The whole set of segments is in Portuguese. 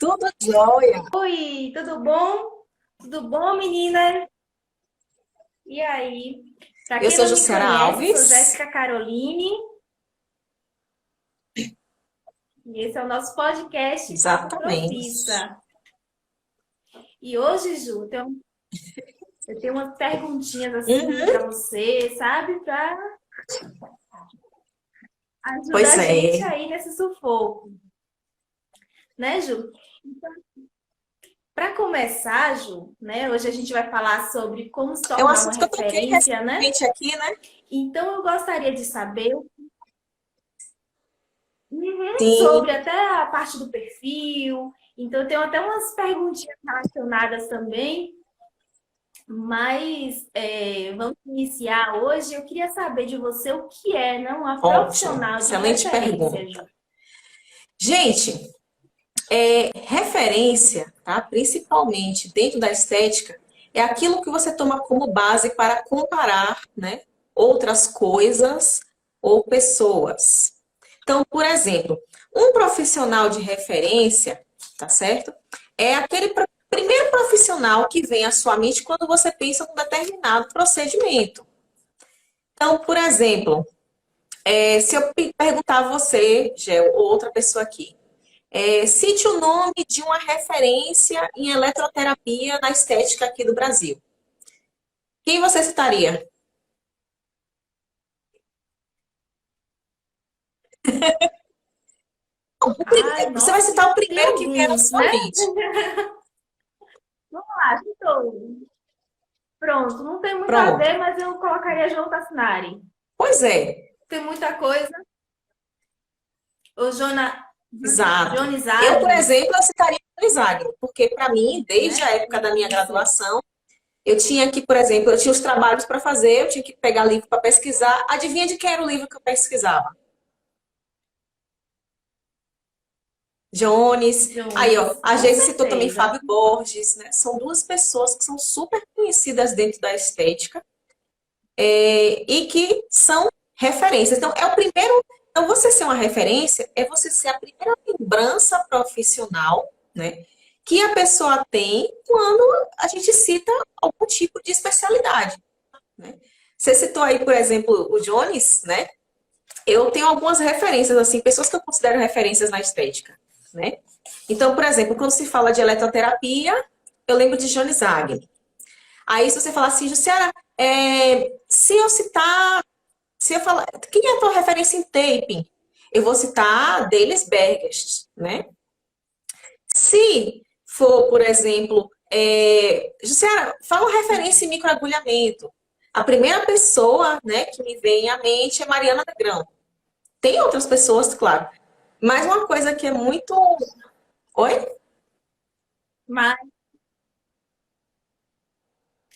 Tudo jóia. Oi, tudo bom? Tudo bom, menina? E aí? Para Eu quem sou não me Jussiara conhece, sou Alves. Jéssica Caroline e esse é o nosso podcast Papo Exatamente. Profissa. E hoje, Ju, eu tenho umas perguntinhas assim Uhum. para você, sabe? Para ajudar Pois a gente é. aí nesse sufoco, né, Ju? Para começar, Ju, né? Hoje a gente vai falar sobre como se É um tornar uma assunto que eu toquei referência, né? recentemente aqui, né? Então eu gostaria de saber. Uhum, Sim. sobre até a parte do perfil. Então, eu tenho até umas perguntinhas relacionadas também, mas vamos iniciar hoje. Eu queria saber de você o que é, não, uma Ótimo. profissional de Excelente referência, Ju. pergunta. Gente, referência, tá? Principalmente dentro da estética, é aquilo que você toma como base para comparar, né? Outras coisas ou pessoas. Então, por exemplo, um profissional de referência, tá certo? É aquele primeiro profissional que vem à sua mente quando você pensa num determinado procedimento. Então, por exemplo, se eu perguntar a você, Gel, ou outra pessoa aqui, cite o nome de uma referência em eletroterapia na estética aqui do Brasil. Quem você citaria? Ai, Você vai nossa, citar o tem primeiro que vier na alguns, sua né? mente. Vamos lá, estou. Pronto, não tem muito a Pronto. ver, mas eu colocaria João Tassinari. Pois é, Tem muita coisa. O exato. Johnny Eu, por Zagni, exemplo, eu citaria o Isagno, porque para mim, desde né? a época da minha Isso. graduação, eu tinha que, por exemplo, eu tinha os trabalhos para fazer, eu tinha que pegar livro para pesquisar. Adivinha de quem era o livro que eu pesquisava? Jones. Aí, ó, Jones, a com gente citou também certeza. Fábio Borges, né? São duas pessoas que são super conhecidas dentro da estética, e que são referências. Então, é o primeiro. Então, você ser uma referência é você ser a primeira lembrança profissional, né? Que a pessoa tem quando a gente cita algum tipo de especialidade, né? Você citou aí, por exemplo, o Jones, né? Eu tenho algumas referências, assim, pessoas que eu considero referências na estética, né? Então, por exemplo, quando se fala de eletroterapia, eu lembro de Jones Zagni. Aí, se você falar assim, Jussiara, se eu citar, se eu falar, quem é a tua referência em taping? Eu vou citar Delis Bergest, né? Se for, por exemplo, Jussiara, fala uma referência em microagulhamento. A primeira pessoa, né, que me vem à mente é Mariana Negrão. Tem outras pessoas, claro. Mas uma coisa que é muito. Oi? Mas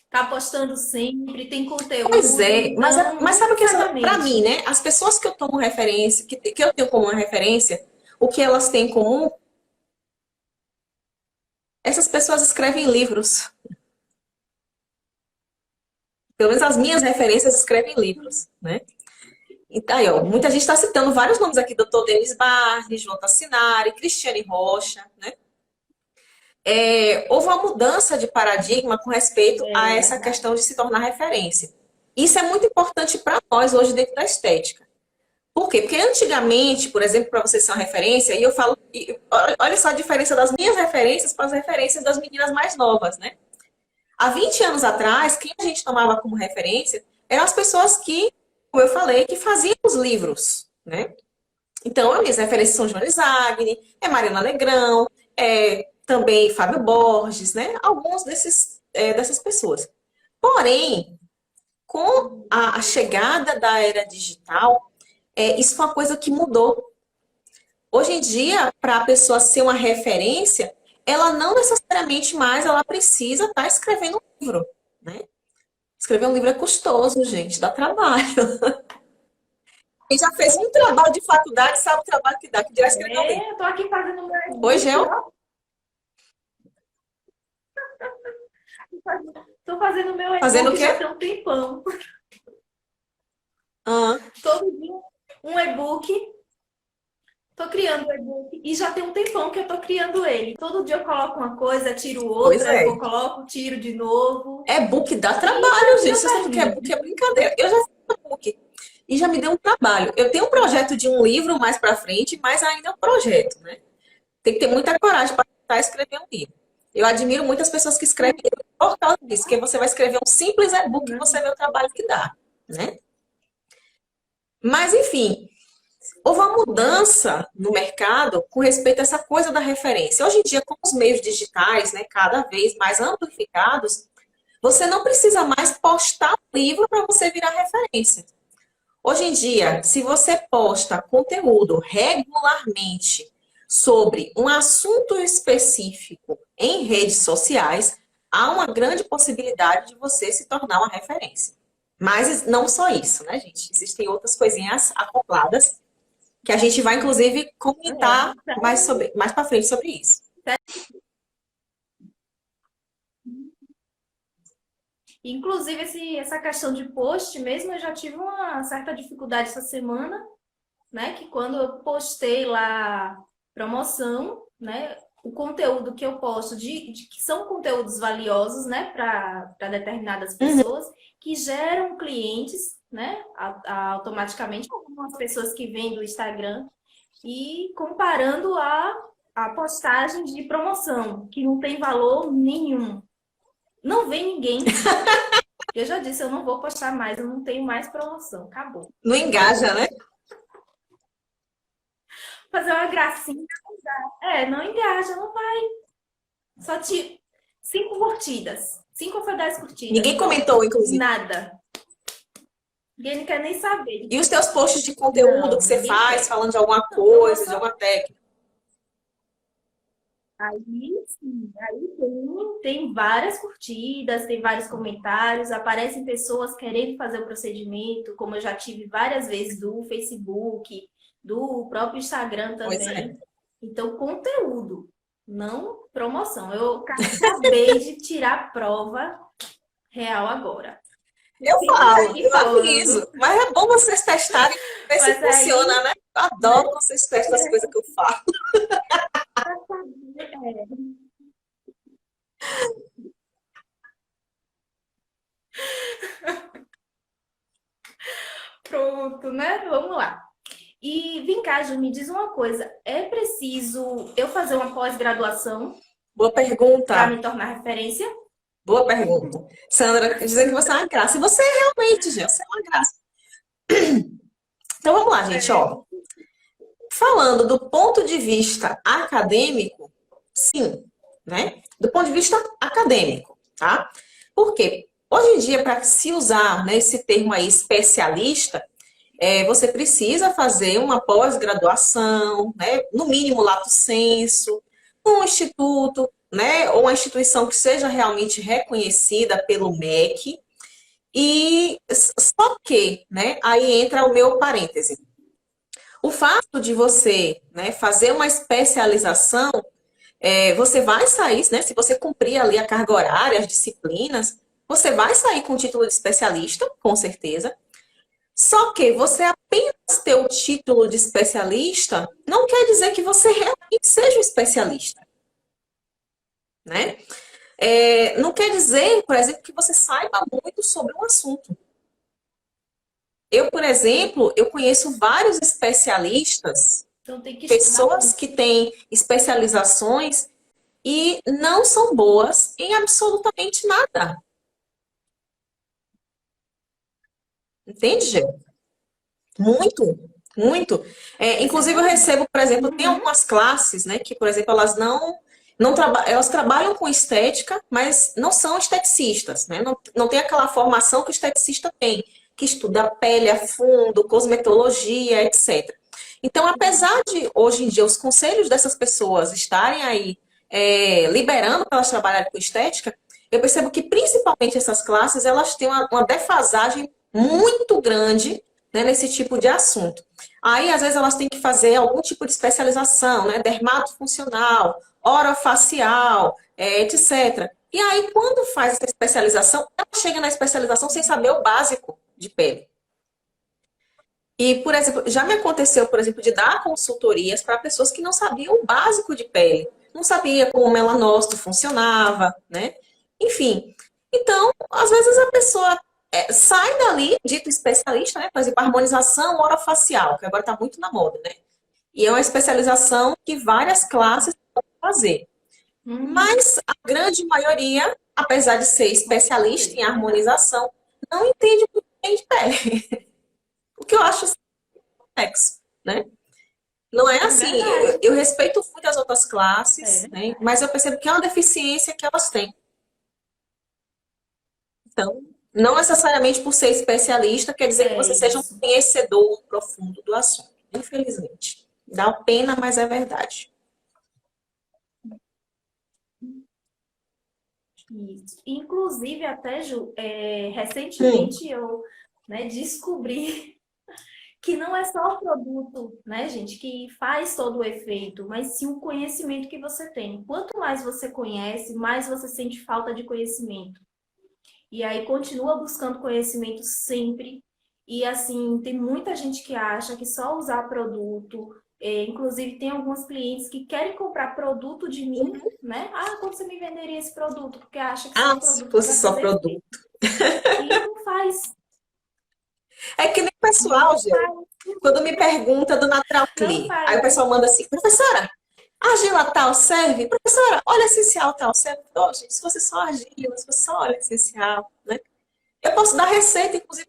tá postando sempre, tem Pois conteúdo, é, então mas não sabe o que é para mim, necessariamente. né? As pessoas que eu tomo referência, que eu tenho como uma referência, o que elas têm em comum, essas pessoas escrevem livros. Pelo menos as minhas referências escrevem livros, né? Então, aí, ó, muita gente está citando vários nomes aqui, doutor Denis Barnes, João Tassinari, Cristiane Rocha, né? Houve uma mudança de paradigma com respeito a É essa verdade. questão de se tornar referência. Isso é muito importante para nós hoje dentro da estética. Por quê? Porque antigamente, por exemplo, para você ser uma referência, e eu falo, olha só a diferença das minhas referências para as referências das meninas mais novas, né? Há 20 anos atrás, quem a gente tomava como referência eram as pessoas que, como eu falei, que faziam os livros, né? Então, as minhas referências são Joana Zagni, Mariana Negrão, também Fábio Borges, né? Alguns dessas pessoas. Porém, com a chegada da era digital, isso foi uma coisa que mudou. Hoje em dia, para a pessoa ser uma referência, ela não necessariamente mais ela precisa estar escrevendo um livro, né? Escrever um livro é custoso, gente, dá trabalho. Quem já fez um trabalho de faculdade sabe o trabalho que dá, que dirá escrever um livro. Eu tô aqui fazendo meu Oi, e-book, Gel? ó. Tô fazendo meu Fazendo o e-book já quê? tem um tempão. Ah, Todo dia um e-book Tô criando o e-book e já tem um tempão que eu tô criando ele. Todo dia eu coloco uma coisa, tiro Pois outra, é. eu coloco, tiro de novo. E-book dá E trabalho, já gente. deu Vocês acham que certinho. e-book é brincadeira? Eu já fiz e-book e já me deu um trabalho. Eu tenho um projeto de um livro mais para frente, mas ainda é um projeto, né? Tem que ter muita coragem para tentar escrever um livro. Eu admiro muitas pessoas que escrevem livro por causa disso, porque você vai escrever um simples e-book e você vê o trabalho que dá, né? Mas, enfim, houve uma mudança no mercado com respeito a essa coisa da referência. Hoje em dia, com os meios digitais, né, cada vez mais amplificados, você não precisa mais postar um livro para você virar referência. Hoje em dia, se você posta conteúdo regularmente sobre um assunto específico em redes sociais, há uma grande possibilidade de você se tornar uma referência. Mas não só isso, né, gente? Existem outras coisinhas acopladas que a gente vai, inclusive, comentar mais para frente sobre isso. Inclusive, essa questão de post mesmo, eu já tive uma certa dificuldade essa semana, né? Que quando eu postei lá promoção, né? O conteúdo que eu posto, que são conteúdos valiosos, né? Para determinadas pessoas, que geram clientes, né? Automaticamente, algumas pessoas que vêm do Instagram, e comparando a postagem de promoção, que não tem valor nenhum. Não vem ninguém. Eu já disse, eu não vou postar mais, eu não tenho mais promoção. Acabou. Não engaja, né? Fazer uma gracinha, não dá. Não engaja, não vai. Só te 5 curtidas. 5 ou 10 curtidas. Ninguém comentou, inclusive. Nada. Ninguém não quer nem saber. E os teus posts de conteúdo Não, que você ninguém faz, quer. falando de alguma Não, coisa, de promoção. alguma técnica? Aí sim, aí tem várias curtidas, tem vários comentários, aparecem pessoas querendo fazer o procedimento, como eu já tive várias vezes do Facebook, do próprio Instagram Pois é. também. Então, conteúdo, não promoção. Eu acabei de tirar a prova real agora. Eu Fico falo, aqui eu falando, aviso. Mas é bom vocês testarem e ver se mas aí, funciona, né? Eu adoro quando vocês testam as coisas que eu falo. é, pronto, né? Vamos lá. E vem cá, Ju, me diz uma coisa: é preciso eu fazer uma pós-graduação Boa para pergunta. me tornar referência? Boa pergunta. Sandra, dizendo que você é uma graça. E você é realmente, gente, você é uma graça. Então vamos lá, gente, ó. Falando do ponto de vista acadêmico, sim, né? Do ponto de vista acadêmico, tá? Por quê? Hoje em dia, para se usar, né, esse termo aí, especialista, você precisa fazer uma pós-graduação, né? No mínimo lato sensu, um instituto, né? Ou uma instituição que seja realmente reconhecida pelo MEC. E só que, né? Aí entra o meu parêntese. O fato de você, né, fazer uma especialização, você vai sair, né? Se você cumprir ali a carga horária, as disciplinas, você vai sair com o título de especialista, com certeza. Só que você apenas ter o título de especialista não quer dizer que você realmente seja um especialista, né? Não quer dizer, por exemplo, que você saiba muito sobre um assunto. Eu, por exemplo, eu conheço vários especialistas, Então tem que estudar pessoas muito. que têm especializações e não são boas em absolutamente nada. Entende, gente? Muito, muito. Isso é Inclusive, eu verdade. recebo, por exemplo, tem Uhum. algumas classes, né, que, por exemplo, elas trabalham com estética, mas não são esteticistas, né? Não tem aquela formação que o esteticista tem, que estuda a pele a fundo, cosmetologia, etc. Então, apesar de hoje em dia os conselhos dessas pessoas estarem aí liberando para elas trabalharem com estética, eu percebo que principalmente essas classes elas têm uma defasagem muito grande, né, nesse tipo de assunto. Aí, às vezes, elas têm que fazer algum tipo de especialização, né, dermatofuncional, orofacial, etc. E aí, quando faz essa especialização, ela chega na especialização sem saber o básico de pele. E, por exemplo, já me aconteceu, por exemplo, de dar consultorias para pessoas que não sabiam o básico de pele. Não sabia como o melanócito funcionava, né? Enfim. Então, às vezes a pessoa sai dali, dito especialista, né? Por exemplo, harmonização orofacial, que agora está muito na moda, né? E é uma especialização que várias classes podem fazer. Uhum, Mas a grande maioria, apesar de ser com especialista certeza, em é verdade. harmonização, não entende muito bem de pele. O que eu acho complexo, né? Não é É assim, verdade. eu respeito muito as outras É classes, né? verdade. Mas eu percebo que é uma deficiência que elas têm. Então, não necessariamente por ser especialista quer dizer que É você seja um isso. conhecedor profundo do assunto. Infelizmente. Dá pena, mas é verdade. Isso. Inclusive, até, Ju, Hum, recentemente eu, né, descobri que não é só o produto, né, gente, que faz todo o efeito, mas sim o conhecimento que você tem. Quanto mais você conhece, mais você sente falta de conhecimento. E aí continua buscando conhecimento sempre. E assim, tem muita gente que acha que só usar produto, inclusive tem alguns clientes que querem comprar produto de mim, né? Ah, quando você me venderia esse produto? Porque acha que só ah, o se produto que fosse vai só fazer produto. efeito. E não faz, É que nem o pessoal, não Gê, faz, quando me pergunta do Natural não Clear, aí o faz. pessoal manda assim, professora, argila tal serve? Professora, óleo essencial tal serve? Oh, gente, se fosse só argila, se fosse só óleo essencial, né? Eu posso dar receita, inclusive,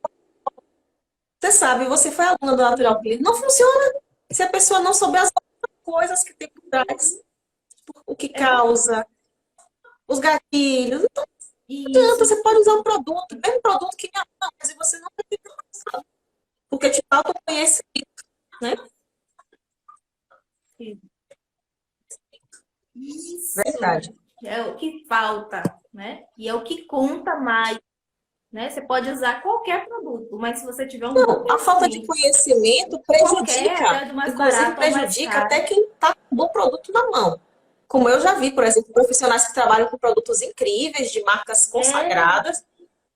você sabe, você foi aluna do Natural Clear, não funciona se a pessoa não souber as outras coisas que tem por trás, o que É verdade. causa, os gatilhos. Então, não adianta, Isso. você pode usar o produto, o mesmo produto que minha mãe, mas você não vai ter resultado, porque te falta o conhecimento, né? Isso Verdade. é o que falta, né? E é o que conta mais, né? Você pode usar qualquer produto, mas se você tiver um bom Não, a falta de conhecimento, conhecimento qualquer, prejudica, até do mais inclusive barato ao mais prejudica caro. até quem está com o produto na mão. Como eu já vi, por exemplo, profissionais que trabalham com produtos incríveis, de marcas É, consagradas,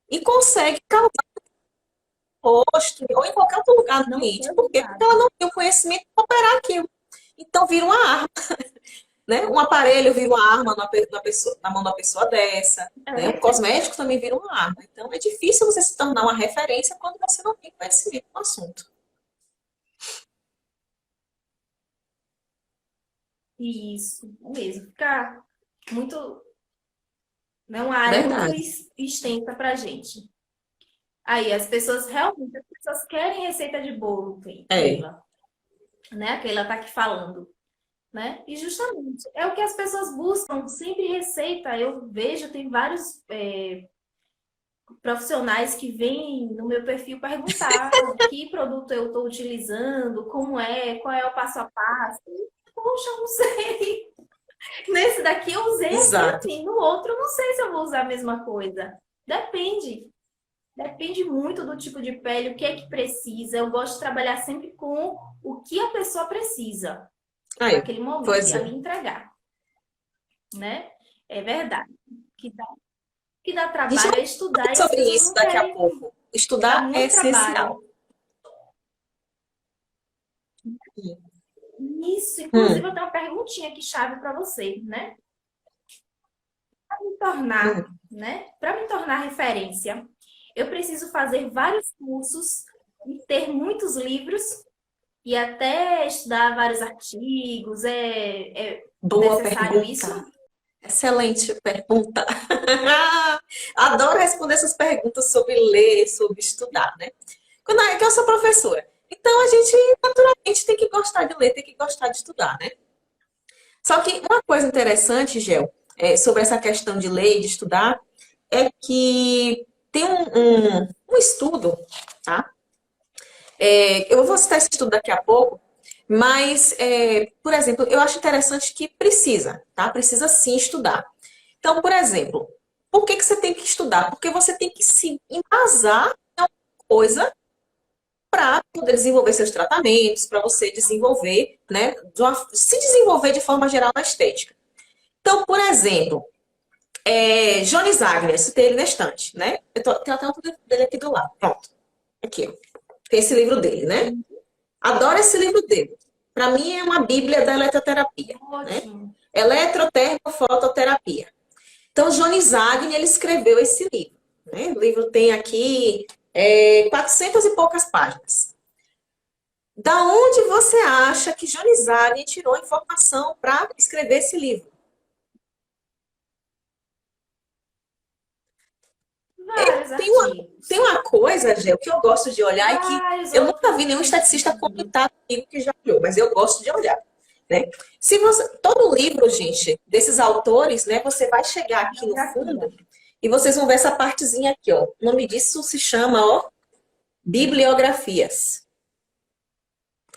e conseguem causar no rosto ou em qualquer outro lugar do não ter cliente. Por quê? Porque resultado. ela não tem o conhecimento para operar aquilo. Então vira uma arma, né? Um aparelho vira uma arma na mão da pessoa dessa, né? Um É. cosmético também vira uma arma. Então é difícil você se tornar uma referência quando você não tem conhecimento no assunto. Isso, é mesmo. Fica muito, né, uma área muito Verdade. extensa pra gente. Aí, as pessoas realmente, as pessoas querem receita de bolo, É. Keila, né? A Keila tá aqui falando, né? E justamente é o que as pessoas buscam, sempre receita. Eu vejo, tem vários profissionais que vêm no meu perfil perguntar que produto eu estou utilizando, como é, qual é o passo a passo. Poxa, eu não sei. Nesse daqui eu usei Exato. assim, no outro eu não sei se eu vou usar a mesma coisa. Depende. Depende muito do tipo de pele, o que é que precisa. Eu gosto de trabalhar sempre com o que a pessoa precisa Aí, naquele momento e pois ali é. entregar, né? É verdade. Que dá A gente trabalho é vai estudar falar e as sobre pessoas isso não daqui a querem. pouco. Dá Estudar é muito trabalho. essencial. Isso, inclusive, eu Hum, tenho uma perguntinha aqui chave para você, né? Para me tornar, hum. né? Para me tornar referência, eu preciso fazer vários cursos e ter muitos livros e até estudar vários artigos. É Boa necessário isso? pergunta. Excelente pergunta. Adoro responder essas perguntas sobre ler, sobre estudar, né? Quando é que eu sou professora. Então a gente naturalmente tem que gostar de ler, tem que gostar de estudar, né? Só que uma coisa interessante, Gel, sobre essa questão de ler e de estudar, é que tem um estudo, tá? Eu vou citar esse estudo daqui a pouco, mas, por exemplo, eu acho interessante que precisa, tá? Precisa sim estudar. Então, por exemplo, por que que você tem que estudar? Porque você tem que se embasar em alguma coisa para poder desenvolver seus tratamentos, para você desenvolver, né, se desenvolver de forma geral na estética. Então, por exemplo, Jones Agnes, citei ele na estante, né? Tenho até um dele aqui do lado. Pronto. Aqui, ó. esse livro dele, né? Adoro esse livro dele. Para mim é uma bíblia da eletroterapia, né? Ótimo. Eletrotermofototerapia. Então, Johnny Zagni, ele escreveu esse livro, né? O livro tem aqui 400 e poucas páginas. Da onde você acha que Johnny Zagni tirou informação para escrever esse livro? Vários Tem uma, artigos. tem uma coisa, Gê, que eu gosto de olhar e que Vários eu nunca outros vi nenhum estaticista estudos. comentar comigo que já olhou, mas eu gosto de olhar, né? Se você, todo livro, gente, desses autores, né, você vai chegar aqui no Bibliografia. fundo e vocês vão ver essa partezinha aqui, ó. O nome disso se chama, ó, bibliografias,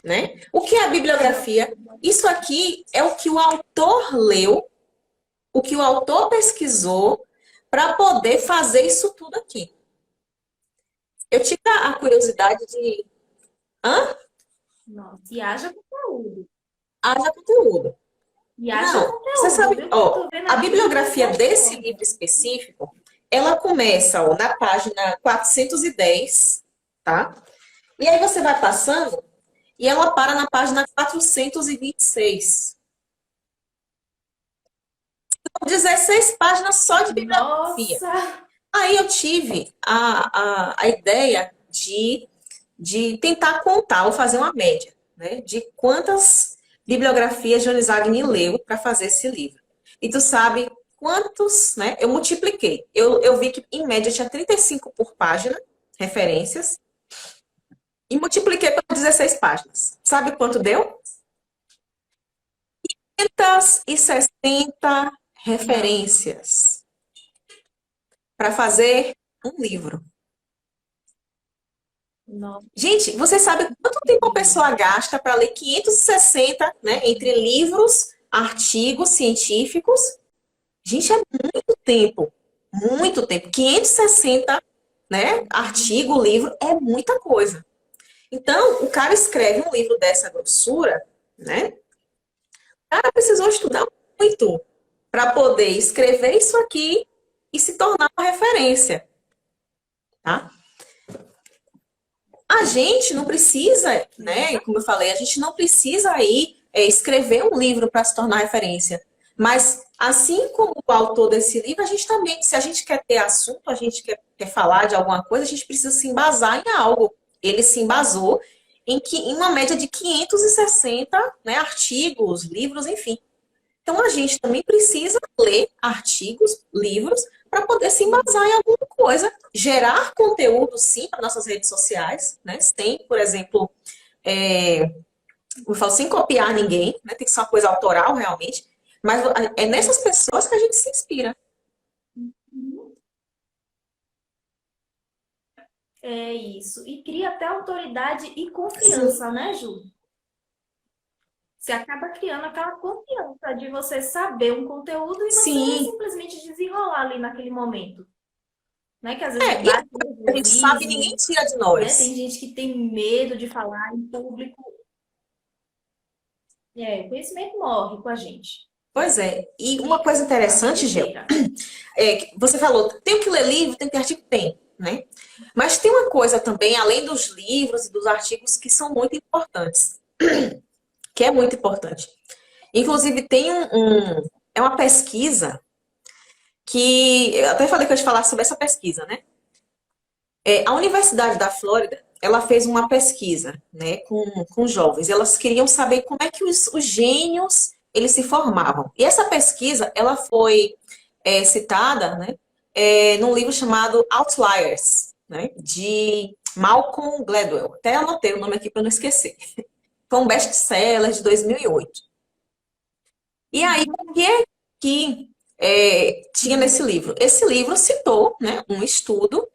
né? O que é a bibliografia? Isso aqui é o que o autor leu, o que o autor pesquisou para poder fazer isso tudo aqui. Eu tive a curiosidade de. Hã? Nossa, e haja conteúdo. Haja conteúdo. E haja Não, você conteúdo, sabe, viu? Que eu ó, tô vendo a aqui bibliografia diversidade desse enorme. livro específico, ela começa, ó, na página 410, tá? E aí você vai passando e ela para na página 426. São 16 páginas só de bibliografia. Nossa! Aí eu tive a ideia de tentar contar ou fazer uma média, né? De quantas bibliografias Johnny Zagni leu para fazer esse livro. E tu sabe quantos, né? Eu multipliquei. Eu vi que, em média, tinha 35 por página, referências, e multipliquei por 16 páginas. Sabe quanto deu? 560 Não, referências para fazer um livro. não. Gente, você sabe quanto tempo a pessoa gasta para ler 560, né, entre livros, artigos científicos? Gente, é muito tempo. Muito tempo. 560, né, artigo, livro, é muita coisa. Então, o cara escreve um livro dessa grossura, né? O cara precisou estudar muito para poder escrever isso aqui e se tornar uma referência, tá? A gente não precisa, né? Como eu falei, a gente não precisa aí escrever um livro para se tornar referência. Mas, assim como o autor desse livro, a gente também, se a gente quer ter assunto, a gente quer falar de alguma coisa, a gente precisa se embasar em algo. Ele se embasou em uma média de 560, né, artigos, livros, enfim. Então, a gente também precisa ler artigos, livros, para poder se embasar em alguma coisa, gerar conteúdo, sim, para nossas redes sociais, né? Sem, por exemplo, eu falo, sem copiar ninguém, né? Tem que ser uma coisa autoral, realmente. Mas é nessas pessoas que a gente se inspira. É isso. E cria até autoridade e Sim, confiança, né, Ju? Você acaba criando aquela confiança de você saber um conteúdo e você sim. simplesmente desenrolar ali naquele momento. Né? Que às vezes E bate um a gente sabe, ninguém nervosismo, tira de né? Tem nós. gente que tem medo de falar em público. Conhecimento morre com a gente. Pois é. E uma coisa A vida interessante, Gel, inteira. que você falou, tem que ler livro, tem que ter artigo, tem, né? Mas tem uma coisa também, além dos livros e dos artigos, que são muito importantes, que é muito importante. Inclusive, tem é uma pesquisa que, eu até falei que eu ia te falar sobre essa pesquisa, né? A Universidade da Flórida, ela fez uma pesquisa, né, com jovens. Elas queriam saber como é que os gênios, eles se formavam. E essa pesquisa, ela foi citada, né, num livro chamado Outliers, né, de Malcolm Gladwell. Até anotei o nome aqui para não esquecer. Foi um best-seller de 2008. E aí, o que é que tinha nesse livro? Esse livro citou, né, um estudo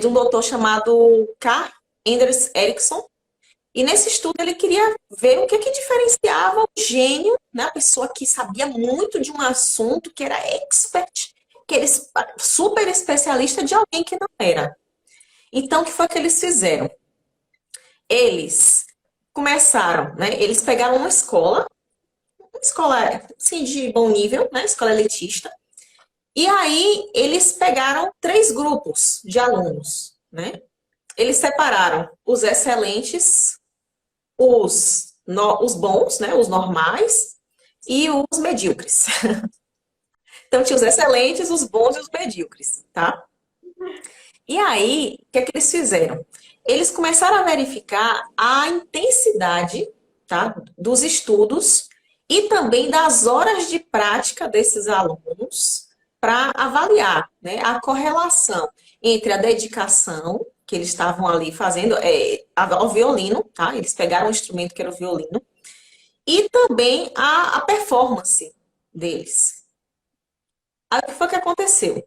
de um doutor chamado Carl Anders Ericsson. E nesse estudo ele queria ver o que é que diferenciava o gênio, né, a pessoa que sabia muito de um assunto, que era expert, que era super especialista, de alguém que não era. Então, o que foi que eles fizeram? Eles começaram, né, eles pegaram uma escola, assim, de bom nível, né? Escola elitista. E aí eles pegaram três grupos de alunos, né? Eles separaram os excelentes, os bons, né, os normais e os medíocres. Então tinha os excelentes, os bons e os medíocres, tá? E aí, o que é que eles fizeram? Eles começaram a verificar a intensidade, tá, dos estudos e também das horas de prática desses alunos para avaliar, né, a correlação entre a dedicação que eles estavam ali fazendo ao violino, tá? Eles pegaram um instrumento que era o violino e também a performance deles. Aí o que foi que aconteceu?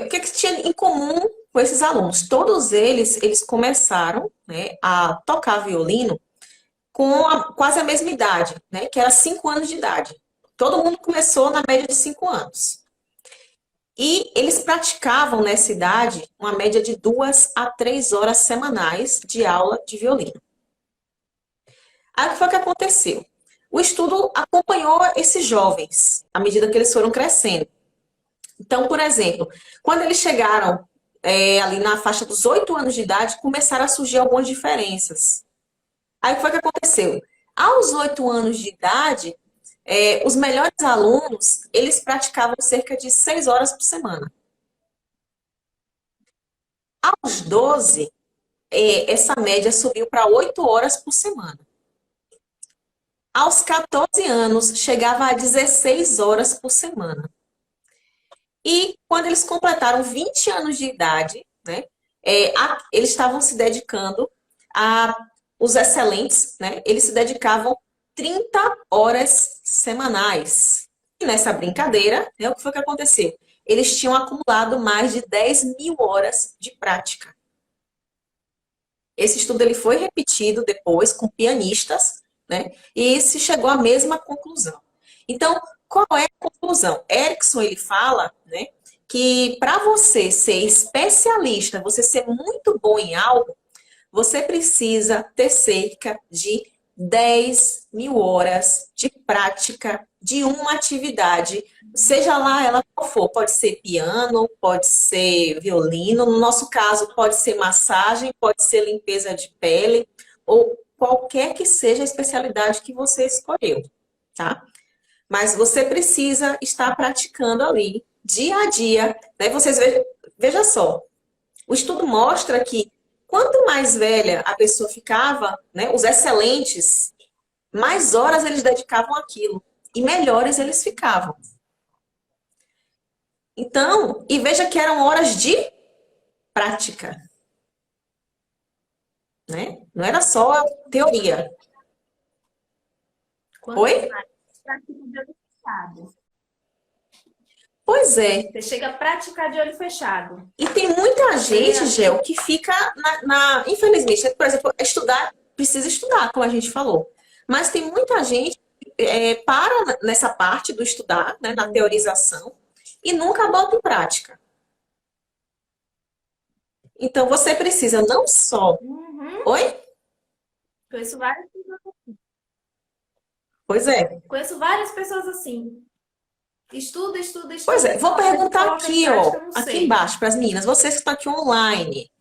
O que, que tinha em comum com esses alunos? Todos eles começaram, né, a tocar violino com quase a mesma idade, né, que era 5 anos de idade. Todo mundo começou na média de 5 anos. E eles praticavam nessa idade uma média de 2 a 3 horas semanais de aula de violino. Aí o que foi que aconteceu? O estudo acompanhou esses jovens à medida que eles foram crescendo. Então, por exemplo, quando eles chegaram ali na faixa dos 8 anos de idade, começaram a surgir algumas diferenças. Aí o que foi que aconteceu? Aos 8 anos de idade, os melhores alunos, eles praticavam cerca de 6 horas por semana. Aos 12, essa média subiu para 8 horas por semana. Aos 14 anos, chegava a 16 horas por semana. E quando eles completaram 20 anos de idade, né, eles estavam se dedicando a os excelentes, né, eles se dedicavam 30 horas semanais. E nessa brincadeira, né, o que foi que aconteceu? Eles tinham acumulado mais de 10 mil horas de prática. Esse estudo ele foi repetido depois com pianistas, né, e se chegou à mesma conclusão. Então, qual é a conclusão? Erickson ele fala, né, que para você ser especialista, você ser muito bom em algo, você precisa ter cerca de 10 mil horas de prática de uma atividade, seja lá ela qual for. Pode ser piano, pode ser violino, no nosso caso, pode ser massagem, pode ser limpeza de pele, ou qualquer que seja a especialidade que você escolheu, tá? Mas você precisa estar praticando ali, dia a dia. Né? Vocês veja só, o estudo mostra que quanto mais velha a pessoa ficava, né, os excelentes, mais horas eles dedicavam àquilo e melhores eles ficavam. Então, e veja que eram horas de prática, né? Não era só teoria. Quanto Oi? mais prática de olho fechado. Pois é. Você chega a praticar de olho fechado. E tem muita gente, Você, Gel, que fica infelizmente, por exemplo, estudar, precisa estudar, como a gente falou. Mas tem muita gente que para nessa parte do estudar, né, na teorização, e nunca bota em prática. Então você precisa não só. uhum, Oi? conheço várias, Pois é. conheço várias pessoas assim. Estuda, estuda, Pois estuda, é. Vou mas perguntar coloca em aqui, prática, ó, eu não aqui sei. embaixo para as meninas, vocês que estão aqui online.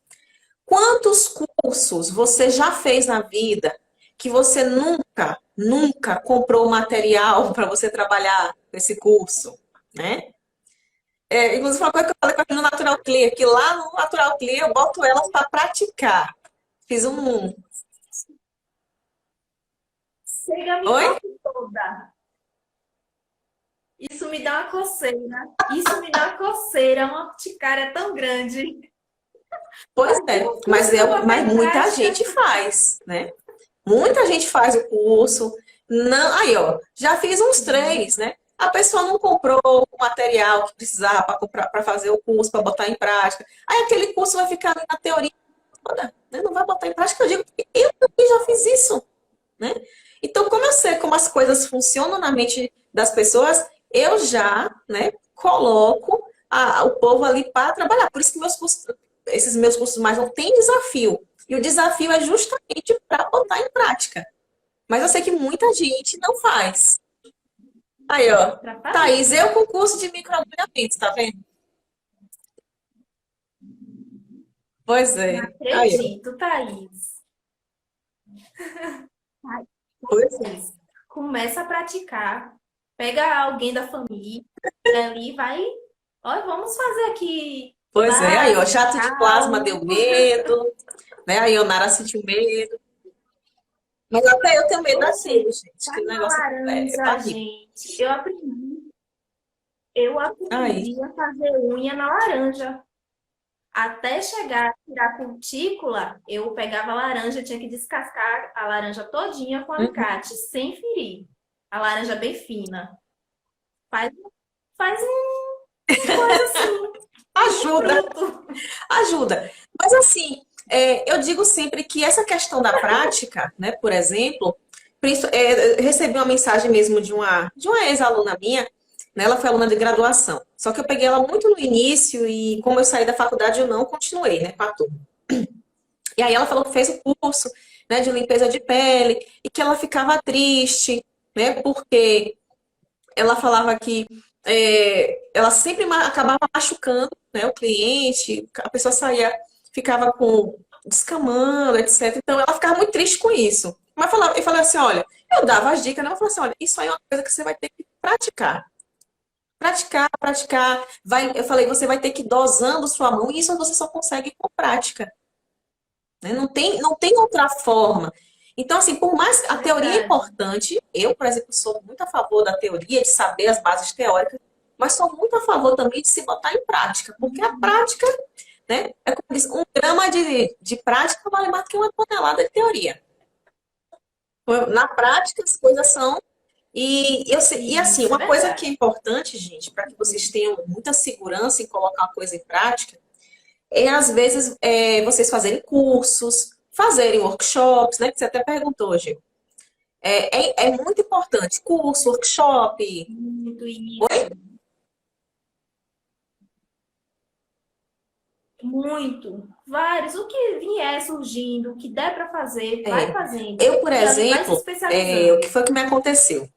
Quantos cursos você já fez na vida que você nunca comprou material para você trabalhar nesse curso, né? Inclusive, uma coisa que eu falei com a no Natural Clear, que lá no Natural Clear eu boto elas para praticar. Fiz um. Chega, me Oi? corta toda. Isso me dá uma coceira. Isso me dá uma coceira, uma urticária tão grande. Pois é, Um curso para botar mas em muita prática. gente faz, né? Muita gente faz o curso. Não, aí, ó, já fiz uns 3, né? A pessoa não comprou o material que precisava para comprar para fazer o curso, para botar em prática. Aí aquele curso vai ficar ali na teoria toda, né? Não vai botar em prática. Eu digo, eu também já fiz isso, né? Então, como eu sei como as coisas funcionam na mente das pessoas, eu já, né, coloco o povo ali para trabalhar. Por isso que esses meus cursos mais não têm desafio. E o desafio é justamente para botar em prática. Mas eu sei que muita gente não faz. Aí, ó. Para fazer. Thaís, eu com curso de microagulhamento, tá vendo? Pois Não é. Aí, ó. acredito, Thaís. Ai, Pois é. pois, começa a praticar. Pega alguém da família ali, vai. Olha, vamos fazer aqui Pois é. Aí, ó, básico, jato de plasma calmo. deu medo, né? A Ionara sentiu medo. Mas até eu tenho medo Oxi, daquilo, gente. tá Que o na negócio é laranja, barriga. gente. Eu Aí. aprendi a fazer unha na laranja. Até chegar a tirar a cutícula, eu pegava a laranja, tinha que descascar a laranja todinha com Uhum. alicate, sem ferir. A laranja bem fina. Faz, faz uma coisa assim, um Ajuda, fruto. ajuda. Mas assim, eu digo sempre que essa questão da prática, né, por exemplo, eu recebi uma mensagem mesmo de uma ex-aluna minha, né, ela foi aluna de graduação. Só que eu peguei ela muito no início e como eu saí da faculdade, eu não continuei, né, com a turma. E aí ela falou que fez o curso, né, de limpeza de pele e que ela ficava triste, né, porque ela falava que ela sempre acabava machucando, né, o cliente, a pessoa saía, ficava com descamando, etc. Então ela ficava muito triste com isso. Mas eu falei assim, olha, eu dava as dicas, né? Eu falei assim, olha, isso aí é uma coisa que você vai ter que praticar. Praticar, praticar. Eu falei, você vai ter que ir dosando sua mão, e isso você só consegue com prática, né? Não tem outra forma. Então, assim, por mais que a teoria é Verdade. importante, eu, por exemplo, sou muito a favor da teoria, de saber as bases teóricas, mas sou muito a favor também de se botar em prática, porque a prática, né, é como diz, 1 grama de prática vale mais do que 1 tonelada de teoria. Na prática, as coisas são. E assim, Isso é uma coisa que é verdade. importante, gente, para que vocês tenham muita segurança em colocar uma coisa em prática, às vezes, vocês fazerem cursos, fazerem workshops, né? Que você até perguntou, Gil. É muito importante. Curso, workshop. Muito isso. Muito. Vários. O que vier surgindo, o que der para fazer, vai É. fazendo. Eu, por E ali vai se exemplo, o que especializando. foi que me aconteceu?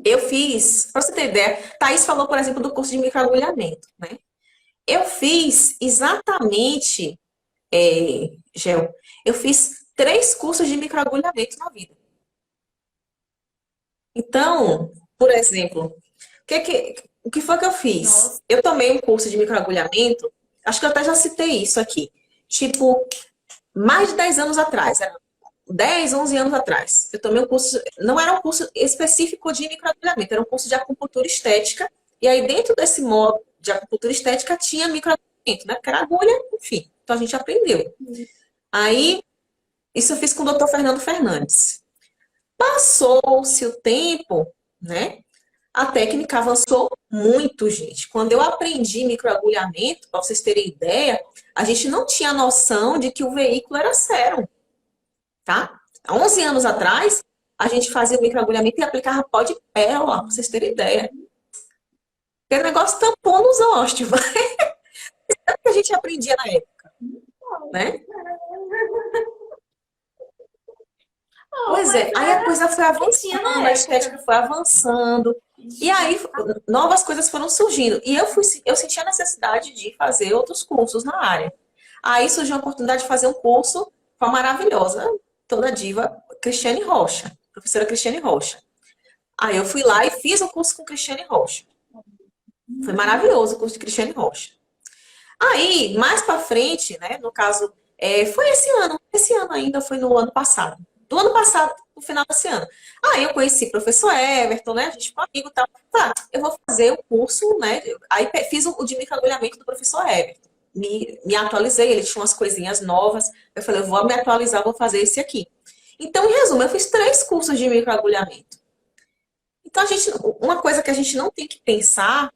Eu fiz, para você ter ideia, Thaís falou, por exemplo, do curso de microagulhamento, né? Eu fiz exatamente, Gel, eu fiz 3 cursos de microagulhamento na vida. Então, por exemplo, o que foi que eu fiz? Nossa, Eu tomei um curso de microagulhamento, acho que eu até já citei isso aqui, tipo, mais de 10 anos atrás, era 10, 11 anos atrás. Eu tomei um curso, não era um curso específico de microagulhamento, era um curso de acupuntura estética, e aí dentro desse modo de acupuntura estética tinha microagulhamento, né? Porque era agulha, enfim. Então a gente aprendeu. Aí, isso eu fiz com o Dr. Fernando Fernandes. Passou-se o tempo, né? A técnica avançou muito, gente. Quando eu aprendi microagulhamento, para vocês terem ideia, a gente não tinha noção de que o veículo era sérum, tá? Há 11 anos atrás, a gente fazia o microagulhamento e aplicava pó de pérola, para vocês terem ideia. Porque o negócio tampou nos ósteos, que a gente aprendia na época, né? oh, Pois mas é, aí a era coisa foi o que tinha avançando, na a estética época. foi avançando, e aí novas coisas foram surgindo. E eu senti a necessidade de fazer outros cursos na área. Aí surgiu a oportunidade de fazer um curso com a maravilhosa, toda diva, Cristiane Rocha, professora Cristiane Rocha. Aí eu fui lá e fiz o curso com Cristiane Rocha. Foi maravilhoso o curso de Cristiane Rocha. Aí, mais pra frente, né, no caso, foi esse ano ainda, foi no ano passado. Do ano passado, no final desse ano. Aí eu conheci o professor Everton, né, a gente ficou amigo e tal. Tá, eu vou fazer o curso, né, aí fiz o de microagulhamento do professor Everton. Me atualizei, ele tinha umas coisinhas novas. Eu falei, eu vou me atualizar, vou fazer esse aqui. Então, em resumo, eu fiz 3 cursos de microagulhamento. Então, uma coisa que a gente não tem que pensar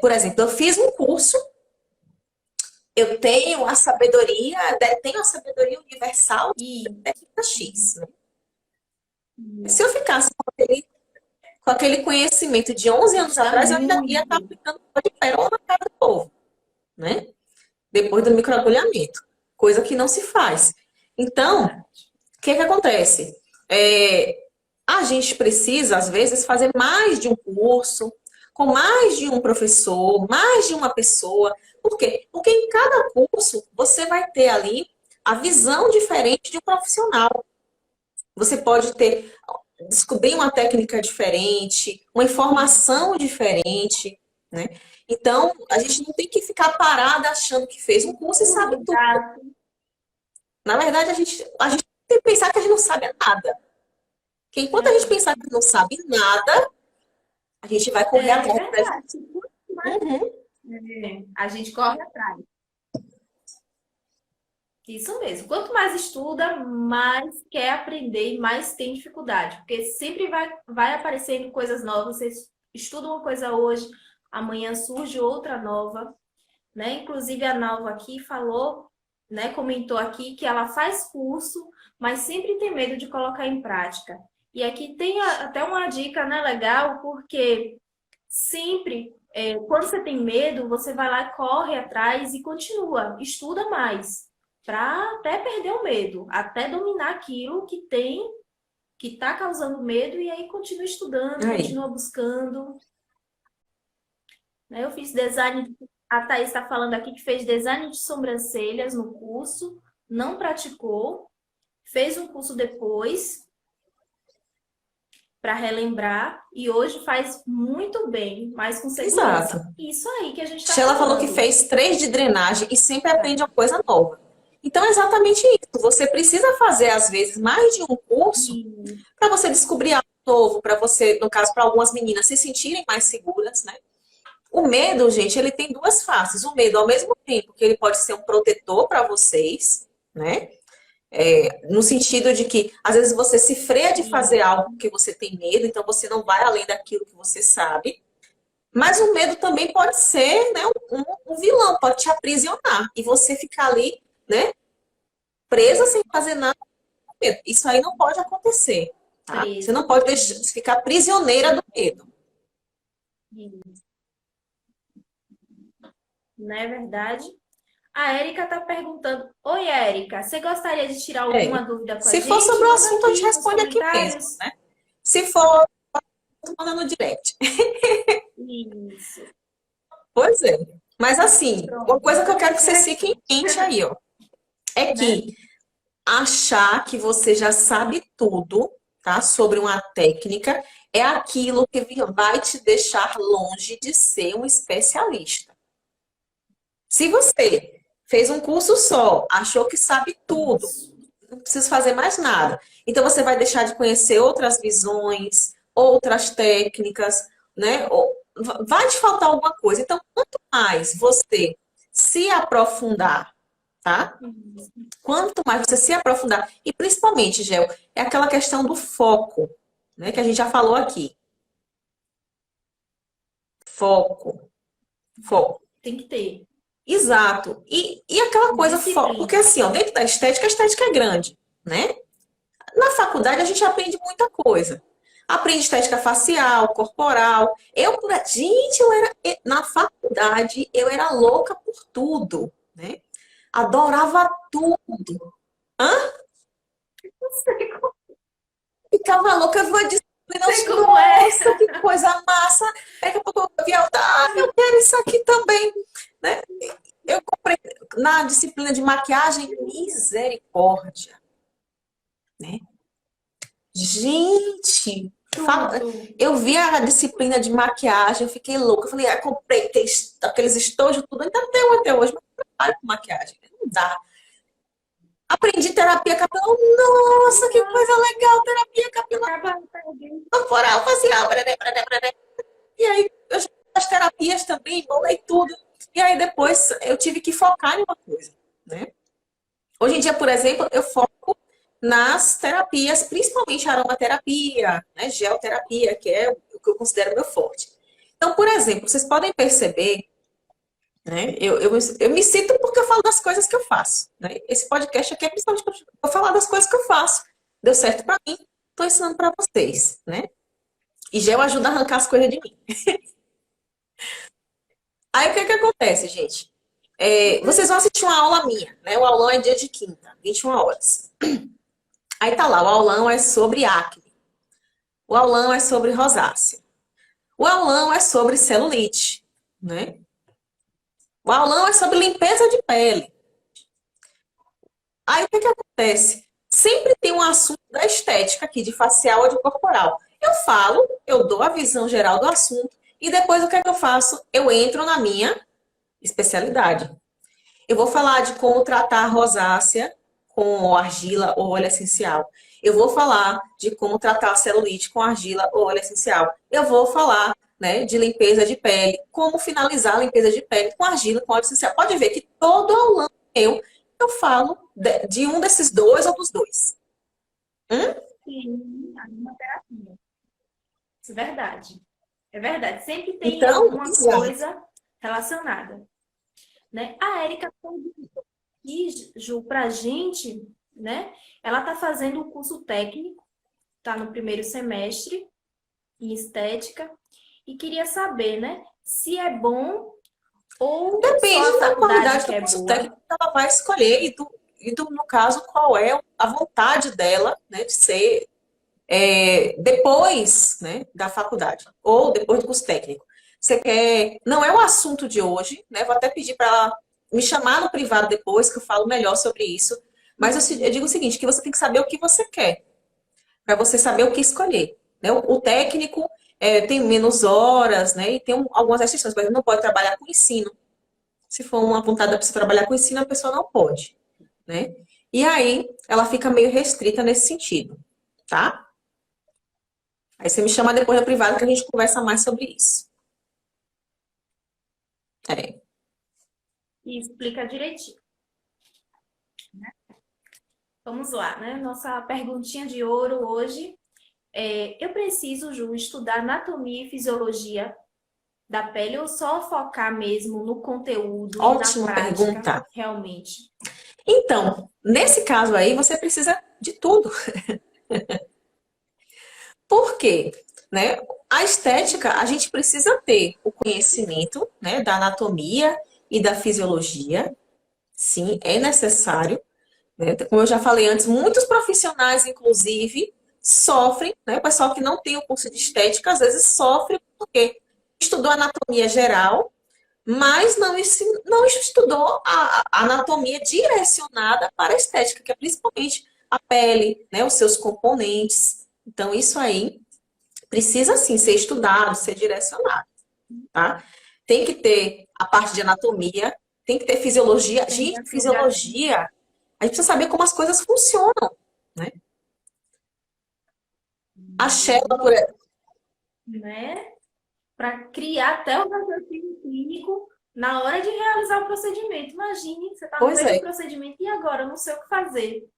por exemplo, eu fiz um curso, eu tenho a sabedoria universal E da técnica X, né? Se eu ficasse com aquele conhecimento de 11 anos está atrás, eu ainda ia estar muito. aplicando pó de pérola na cara do povo, né? Depois do microagulhamento. Coisa que não se faz. Então, o que acontece? A gente precisa, às vezes, fazer mais de um curso, com mais de um professor, mais de uma pessoa. Por quê? Porque em cada curso você vai ter ali a visão diferente de um profissional. Você pode ter, descobrir uma técnica diferente, uma informação diferente, né? Então, a gente não tem que ficar parada achando que fez um curso e sabe tudo. Exato. Na verdade, a gente tem que pensar que a gente não sabe nada. Porque enquanto a gente pensar que não sabe nada, a gente vai correr É atrás da verdade. gente. Uhum. A gente corre atrás. Isso mesmo. Quanto mais estuda, mais quer aprender e mais tem dificuldade. Porque sempre vai aparecendo coisas novas. Você estuda uma coisa hoje, amanhã surge outra nova, né? Inclusive a Nalva aqui falou, né? Comentou aqui que ela faz curso, mas sempre tem medo de colocar em prática. E aqui tem até uma dica, né, legal, porque sempre, quando você tem medo, você vai lá, corre atrás e continua, estuda mais, para até perder o medo, até dominar aquilo que tem, que está causando medo, e aí continua estudando, Aí. continua buscando. Né? Eu fiz design, a Thaís está falando aqui que fez design de sobrancelhas no curso, não praticou, fez um curso depois para relembrar e hoje faz muito bem, mas com Exato. segurança. Isso aí que a gente está Sheila falou que falando. fez 3 de drenagem e sempre aprende uma coisa nova. Então, é exatamente isso. Você precisa fazer, às vezes, mais de um curso E, para você descobrir algo novo, para você, no caso, para algumas meninas se sentirem mais seguras, né? O medo, gente, ele tem duas faces. O medo, ao mesmo tempo que ele pode ser um protetor para vocês, né? No sentido de que, às vezes, você se freia de e, fazer algo porque você tem medo, então você não vai além daquilo que você sabe. Mas o medo também pode ser, né, um vilão, pode te aprisionar e você ficar ali, né, presa sem fazer nada com medo. Isso aí não pode acontecer, tá? Você preso. não pode ficar prisioneira do medo. Não é verdade? A Érica está perguntando: Oi, Érica, você gostaria de tirar alguma É. dúvida com a Se for gente? sobre o Manda assunto, a gente aqui nos responde aqui mesmo, comentários. né? Se for, manda no direct. Isso. Pois é. Mas assim, uma Pronto. coisa que eu Vou quero que deixar vocês aqui, fiquem em mente aí, ó, é né? que achar que você já sabe tudo, tá, sobre uma técnica é aquilo que vai te deixar longe de ser um especialista. Se você fez um curso só, achou que sabe tudo, Isso. não precisa fazer mais nada. Então você vai deixar de conhecer outras visões, outras técnicas, né? Vai te faltar alguma coisa. Então, quanto mais você se aprofundar, tá? Quanto mais você se aprofundar, e principalmente, Gel, é aquela questão do foco, né? Que a gente já falou aqui. Foco, foco. Tem que ter Exato. E aquela coisa, porque disciplina. assim, ó, dentro da estética, a estética é grande, né? Na faculdade a gente aprende muita coisa. Aprende estética facial, corporal. Gente, na faculdade eu era louca por tudo, né? Adorava tudo. Não sei como, Ficava louca, eu vou disciplina, sei como é. nossa, que coisa massa. Daqui a pouco eu via, eu quero isso aqui também, né? Eu comprei na disciplina de maquiagem, misericórdia, né? Gente, Tudo. eu vi a disciplina de maquiagem, eu fiquei louca. Eu falei, comprei aqueles estojos, tudo, ainda tenho até hoje, mas eu não trabalho com maquiagem, não dá. Aprendi terapia capilar, nossa, que coisa legal, terapia capilar, Acaba perdendo. corporal, facial, braré, braré, braré. E aí, eu já fiz as terapias também, bolei tudo. E aí, depois, eu tive que focar em uma coisa, né? Hoje em dia, por exemplo, eu foco nas terapias, principalmente aromaterapia, né, geoterapia, que é o que eu considero meu forte. Então, por exemplo, vocês podem perceber, né, eu me sinto porque eu falo das coisas que eu faço. Né? Esse podcast aqui é principalmente para falar das coisas que eu faço. Deu certo para mim, estou ensinando para vocês. Né? E gel ajuda a arrancar as coisas de mim. Aí, o que acontece, gente? Vocês vão assistir uma aula minha, né? O aulão é dia de quinta, 21 horas. Aí tá lá, o aulão é sobre acne. O aulão é sobre rosácea. O aulão é sobre celulite, né? O aulão é sobre limpeza de pele. Aí o que que acontece? Sempre tem um assunto da estética aqui, de facial ou de corporal. Eu falo, eu dou a visão geral do assunto e depois o que é que eu faço? Eu entro na minha especialidade. Eu vou falar de como tratar a rosácea com argila ou óleo essencial. Eu vou falar de como tratar a celulite com argila ou óleo essencial. Eu vou falar, né, de limpeza de pele, como finalizar a limpeza de pele com argila com óleo essencial. Pode ver que todo aulão eu falo de um desses dois ou dos dois. Hum? Sim, aromaterapia. Isso é verdade. É verdade. Sempre tem Então, alguma exato. coisa relacionada, né? A Érica aqui, Ju, pra gente, né? Ela tá fazendo um curso técnico, tá no primeiro semestre em estética e queria saber, né, se é bom ou só Depende a da faculdade qualidade que do é curso boa. técnico que ela vai escolher no caso, qual é a vontade dela, né, de ser depois, né, da faculdade ou depois do curso técnico. Você quer. Não é o assunto de hoje, né? Vou até pedir para ela me chamar no privado depois, que eu falo melhor sobre isso. Mas eu digo o seguinte, que você tem que saber o que você quer, para você saber o que escolher. Né? O técnico tem menos horas, né? E tem algumas restrições, mas não pode trabalhar com ensino. Se for uma vontade da pessoa trabalhar com ensino, a pessoa não pode, né? E aí, ela fica meio restrita nesse sentido, tá? Aí você me chama depois no privado que a gente conversa mais sobre isso. É. E explica direitinho. Vamos lá, né? Nossa perguntinha de ouro hoje é: eu preciso, Ju, estudar anatomia e fisiologia da pele ou só focar mesmo no conteúdo e na Ótima prática, pergunta. realmente? Então, nesse caso aí, você precisa de tudo. Por quê? Né? A estética, a gente precisa ter o conhecimento, né, da anatomia e da fisiologia. Sim, é necessário. Né? Como eu já falei antes, muitos profissionais, inclusive, sofrem, né? O pessoal que não tem o curso de estética, às vezes sofre porque estudou anatomia geral, mas não estudou a anatomia direcionada para a estética, que é principalmente a pele, né? Os seus componentes. Então, isso aí precisa, sim, ser estudado, ser direcionado, tá? Tem que ter a parte de anatomia, tem que ter fisiologia. Tem Gente, esse lugar, fisiologia, a gente precisa saber como as coisas funcionam, né? A célula, por exemplo. né? Para criar até o raciocínio clínico na hora de realizar o procedimento. Imagine, você está no Pois meio do é, procedimento e agora eu não sei o que fazer.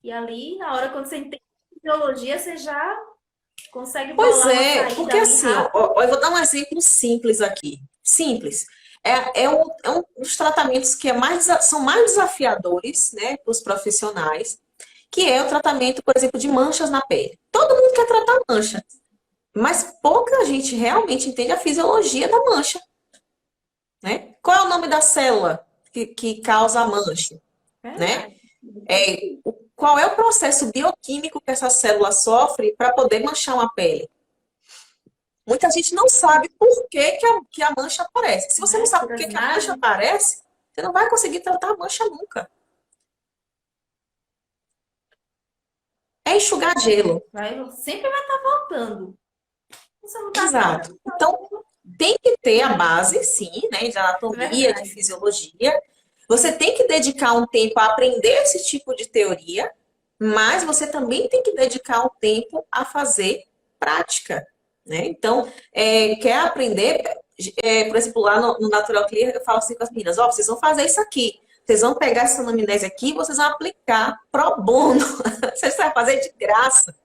E ali, na hora, quando você entende fisiologia, você já consegue pois bolar uma é, saída porque ali assim, rápido. eu vou dar um exemplo simples aqui. Simples. É um dos tratamentos que são mais desafiadores, né, para os profissionais, que é o tratamento, por exemplo, de manchas na pele. Todo mundo quer tratar mancha, mas pouca gente realmente entende a fisiologia da mancha, né? Qual é o nome da célula que causa a mancha, né? Verdade. Qual é o processo bioquímico que essa célula sofre para poder manchar uma pele? Muita gente não sabe por que a mancha aparece. Se você não Né? sabe Por por as que a mancha imagens, aparece, você não vai conseguir tratar a mancha nunca. É enxugar gelo. sempre vai estar voltando. Você não está Exato. tratando, Então, tem que ter a base, sim, né, de é anatomia, de verdade. fisiologia. Você tem que dedicar um tempo a aprender esse tipo de teoria, mas você também tem que dedicar um tempo a fazer prática, né? Então, quer aprender, por exemplo, lá no Natural Clear, eu falo assim com as meninas, ó, vocês vão fazer isso aqui. Vocês vão pegar essa anamnese aqui e vocês vão aplicar pro bono. Vocês vão fazer de graça.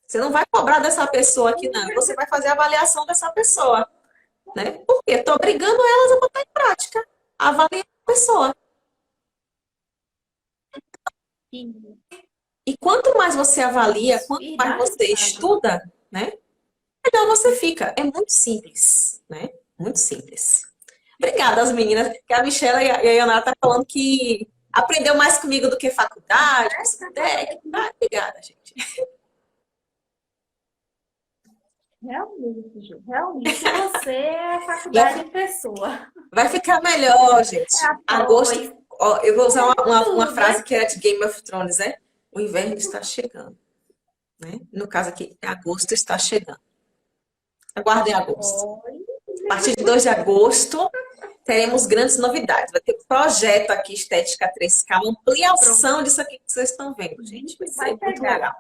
Você não vai cobrar dessa pessoa aqui, não. Você vai fazer a avaliação dessa pessoa, né? Por quê? Estou obrigando elas a botar em prática, a avaliar a pessoa. E E quanto mais você avalia, isso. quanto E mais dá você resultado. estuda, né? Melhor você fica. É muito simples, né? Muito simples. Obrigada, as meninas, que a Michelle e a Ionara estão falando que aprendeu mais comigo do que faculdade, curso técnico. Ah, obrigada, gente. Realmente, Ju, realmente você é a faculdade Vai, em pessoa. vai ficar melhor, É gente. a Agosto, pós, ó, eu vou usar uma tudo, frase é que era de Game of Thrones, né? O inverno está chegando, né? No caso aqui, agosto está chegando. Aguardem agosto. pós. A partir de 2 de agosto, teremos grandes novidades. Vai ter um projeto aqui, Estética 3K, uma Pronto, ampliação disso aqui que vocês estão vendo, o gente. bicho Vai vai ser muito pegar. legal.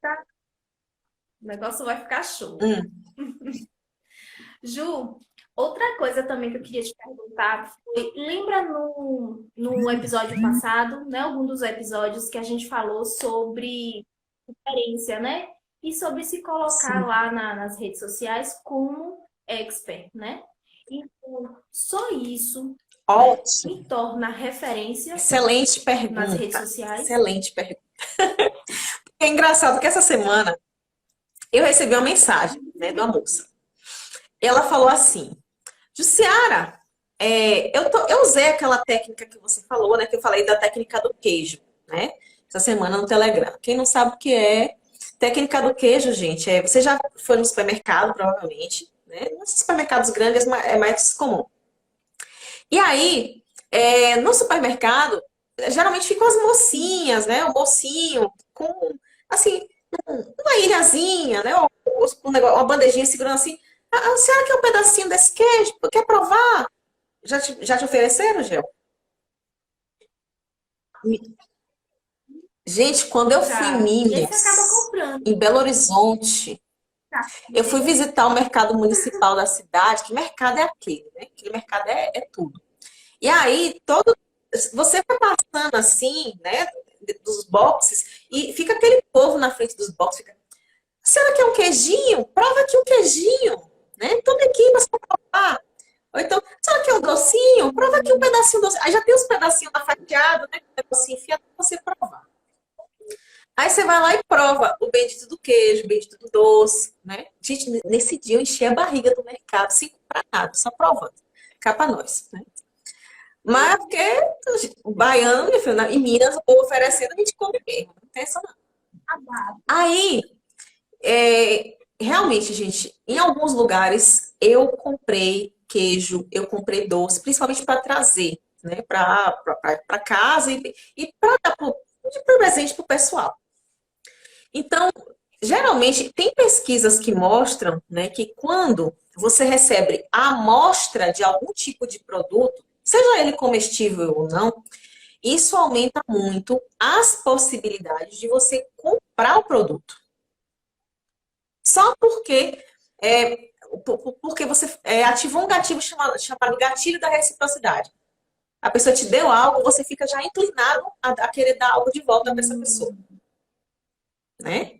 Tá? O negócio vai ficar show. Hum, Ju, outra coisa também que eu queria te perguntar foi, lembra no episódio passado, né? Algum dos episódios que a gente falou sobre referência, né? E sobre se colocar sim. lá nas redes sociais como expert, né? Então, só isso, né, Ótimo. me torna referência Excelente nas redes pergunta. sociais. Excelente pergunta. É engraçado que essa semana eu recebi uma mensagem, né, de uma moça. Ela falou assim: Jussiara, eu usei aquela técnica que você falou, né? Que eu falei da técnica do queijo, né? Essa semana no Telegram. Quem não sabe o que é técnica do queijo, gente, você já foi no supermercado, provavelmente, né? Nos supermercados grandes é mais comum. E aí, no supermercado, geralmente ficam as mocinhas, né? O mocinho com, assim, uma ilhazinha, né? Uma bandejinha segurando assim. A senhora quer um pedacinho desse queijo? Quer provar? Já te ofereceram, Gel? Gente, quando eu fui em Já. E aí você acaba Minas, comprando. em Belo Horizonte, Tá? eu fui visitar o mercado municipal da cidade. Que mercado é aquele, né? Aquele mercado é tudo. E aí, você vai passando assim, né, dos boxes, e fica aquele povo na frente dos boxes, fica, a senhora quer um queijinho? Prova aqui um queijinho, né? Tome aqui para você provar. Ou então, a senhora quer um docinho? Prova aqui um pedacinho doce. Aí já tem os pedacinhos da fatiado, né? Que você enfia para você provar. Aí você vai lá e prova o bendito do queijo, o bendito do doce, né? Gente, nesse dia eu enchi a barriga do mercado sem comprar nada, só provando. Cá pra nós, né? Mas porque o baiano, meu filho, em Minas, o povo oferecendo, a gente come mesmo. Não tem essa não. Aí, realmente, gente, em alguns lugares eu comprei queijo, eu comprei doce, principalmente para trazer, né, para casa e para dar de presente para o pessoal. Então, geralmente, tem pesquisas que mostram, né, que quando você recebe a amostra de algum tipo de produto, seja ele comestível ou não, isso aumenta muito as possibilidades de você comprar o produto. Só porque você ativou um gatilho chamado gatilho da reciprocidade. A pessoa te deu algo, você fica já inclinado a querer dar algo de volta para essa pessoa, né?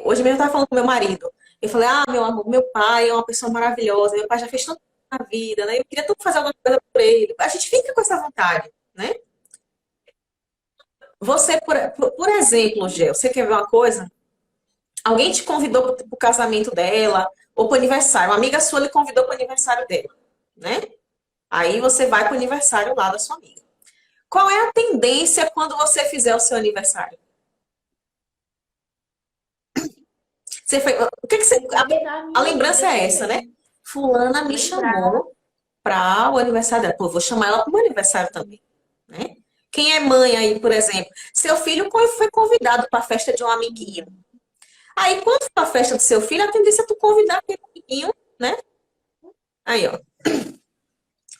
Hoje mesmo eu estava falando com meu marido. Eu falei, meu amor, meu pai é uma pessoa maravilhosa, meu pai já fez tanto na vida, né? Eu queria tanto fazer alguma coisa por ele. A gente fica com essa vontade, né? Você, por exemplo, Gel, você quer ver uma coisa? Alguém te convidou para o casamento dela, ou para o aniversário. Uma amiga sua lhe convidou para o aniversário dela, né? Aí você vai para o aniversário lá da sua amiga. Qual é a tendência quando você fizer o seu aniversário? O que que você, Convidar a a minha lembrança amiga é essa, né? também. Fulana me Lembrar. chamou para o aniversário dela. Pô, eu vou chamar ela para o meu aniversário também, né? Quem é mãe aí, por exemplo? Seu filho foi convidado para a festa de um amiguinho. Aí, quando for a festa do seu filho, a tendência é tu convidar aquele amiguinho, né? Aí, ó.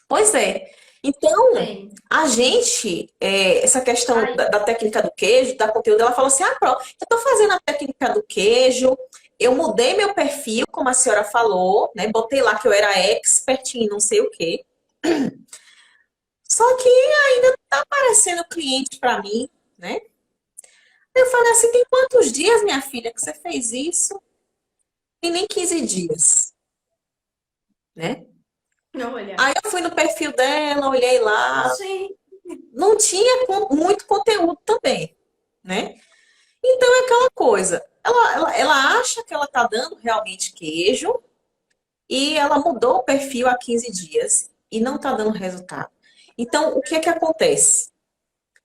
Pois é. Então, Tem. a gente, essa questão Aí, da técnica do queijo, da conteúdo, ela falou assim: pronto, eu tô fazendo a técnica do queijo, eu mudei meu perfil, como a senhora falou, né? Botei lá que eu era expert em não sei o quê. Só que ainda tá aparecendo cliente para mim, né? Eu falei assim: tem quantos dias, minha filha, que você fez isso? Tem nem 15 dias, né? olha. Aí eu fui no perfil dela, olhei lá, Gente, não tinha muito conteúdo também, né? Então é aquela coisa. Ela acha que ela tá dando realmente queijo e ela mudou o perfil há 15 dias e não tá dando resultado. Então, o que é que acontece?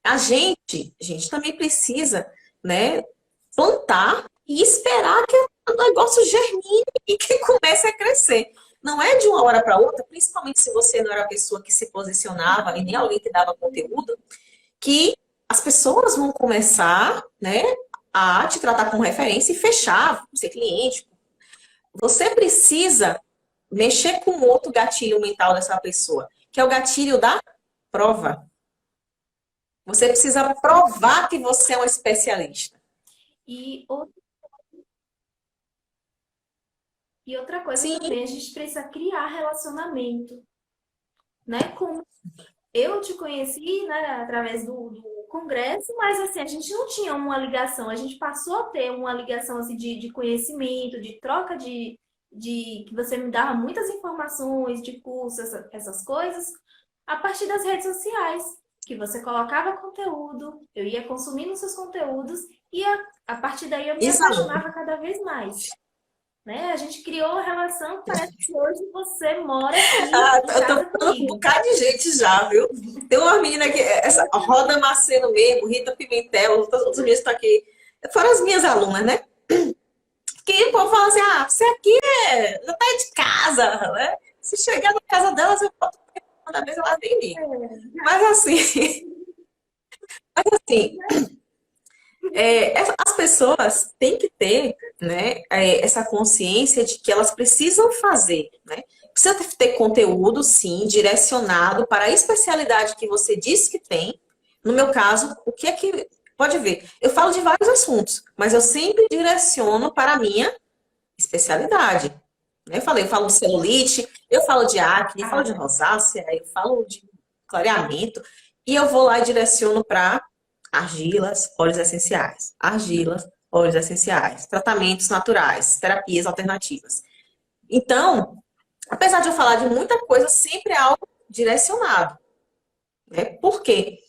A gente também precisa, né, plantar e esperar que o negócio germine e que comece a crescer. Não é de uma hora para outra, principalmente se você não era a pessoa que se posicionava e nem alguém que dava conteúdo, que as pessoas vão começar, né, a te tratar como referência e fechar, ser cliente. Você precisa mexer com outro gatilho mental dessa pessoa, que é o gatilho da prova. Você precisa provar que você é um especialista. E, o- e outra coisa Sim, também, a gente precisa criar relacionamento, né? Como eu te conheci, né, através do congresso, mas assim, a gente não tinha uma ligação, a gente passou a ter uma ligação assim, de conhecimento, de troca que você me dava muitas informações de curso, essas coisas, a partir das redes sociais, que você colocava conteúdo, eu ia consumindo seus conteúdos e a partir daí eu me exato. apaixonava cada vez mais. Né? A gente criou uma relação que parece que hoje você mora aqui Ah, em eu tô casa falando com um comigo. bocado de gente já, viu? Tem uma menina que, essa Roda Maceno mesmo, Rita Pimentel, outros meninos estão aqui. Foram as minhas alunas, né? Que o povo fala assim, ah, você aqui já tá de casa, né? Se chegar na casa delas, eu boto toda vez ela vem me. Mas assim, assim, as pessoas têm que ter, né, essa consciência de que elas precisam fazer, né? Precisa ter conteúdo, sim, direcionado para a especialidade que você disse que tem. No meu caso, o que é que... Pode ver, eu falo de vários assuntos, mas eu sempre direciono para a minha especialidade. Eu falo de celulite, eu falo de acne, eu falo de Ah, rosácea, eu falo de clareamento, e eu vou lá e direciono para argilas, óleos essenciais, argilas, óleos essenciais, tratamentos naturais, terapias alternativas. Então, apesar de eu falar de muita coisa, sempre é algo direcionado, né? Por quê?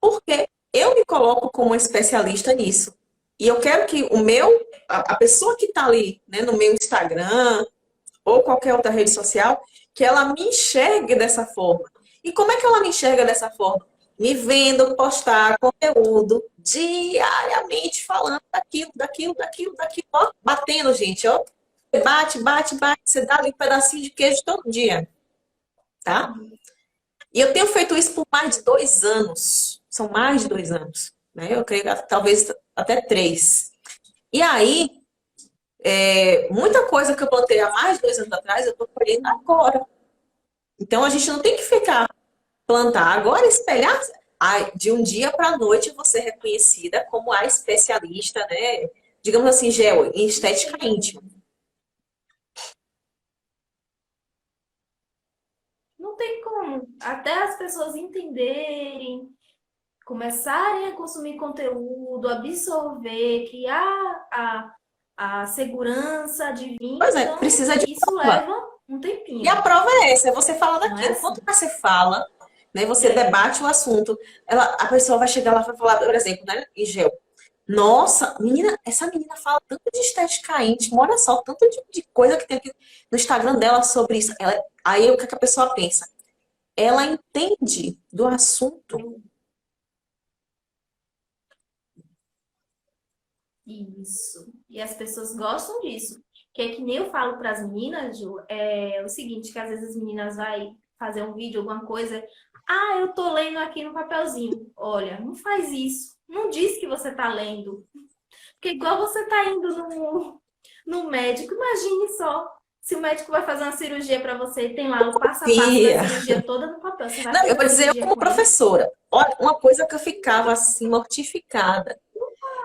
Porque eu me coloco como especialista nisso. E eu quero que a pessoa que está ali, né, no meu Instagram, ou qualquer outra rede social, que ela me enxergue dessa forma. E como é que ela me enxerga dessa forma? Me vendo postar conteúdo diariamente falando daquilo, ó, batendo, gente, ó. Bate, bate, bate, você dá ali um pedacinho de queijo todo dia, tá? E eu tenho feito isso por mais de 2 anos. São mais de 2 anos, né? Eu creio que talvez até 3. E aí, muita coisa que eu plantei há mais de 2 anos atrás, eu estou colhendo agora. Então a gente não tem que ficar plantar agora, espelhar. Ai, de um dia para a noite você é reconhecida como a especialista, né? Digamos assim, gel, em estética íntima. não tem como. Até as pessoas entenderem, começarem a consumir conteúdo, absorver, criar a segurança de Pois é, então precisa de isso prova. leva um E a tempinho, prova é essa, é você fala não é daquilo. assim? Quanto mais você fala, né, você É. debate o assunto, a pessoa vai chegar lá e vai falar, por exemplo, né, em gel. Nossa, menina, essa menina fala tanto de estética íntima, olha só, tanto de coisa que tem aqui no Instagram dela sobre isso. Aí o que que a pessoa pensa? Ela entende do assunto. Isso. E as pessoas gostam disso. Que é que nem eu falo para as meninas, Ju, é o seguinte, que às vezes as meninas vai fazer um vídeo, alguma coisa, ah, eu tô lendo aqui no papelzinho. Olha, não faz isso. Não diz que você tá lendo. Porque igual você tá indo no médico, imagine só. Se o médico vai fazer uma cirurgia para você e tem lá o passo a passo da Fia. cirurgia toda no papel, você vai Não, eu fazer vou a dizer, eu cirurgia como com ele? professora, olha, uma coisa que eu ficava assim mortificada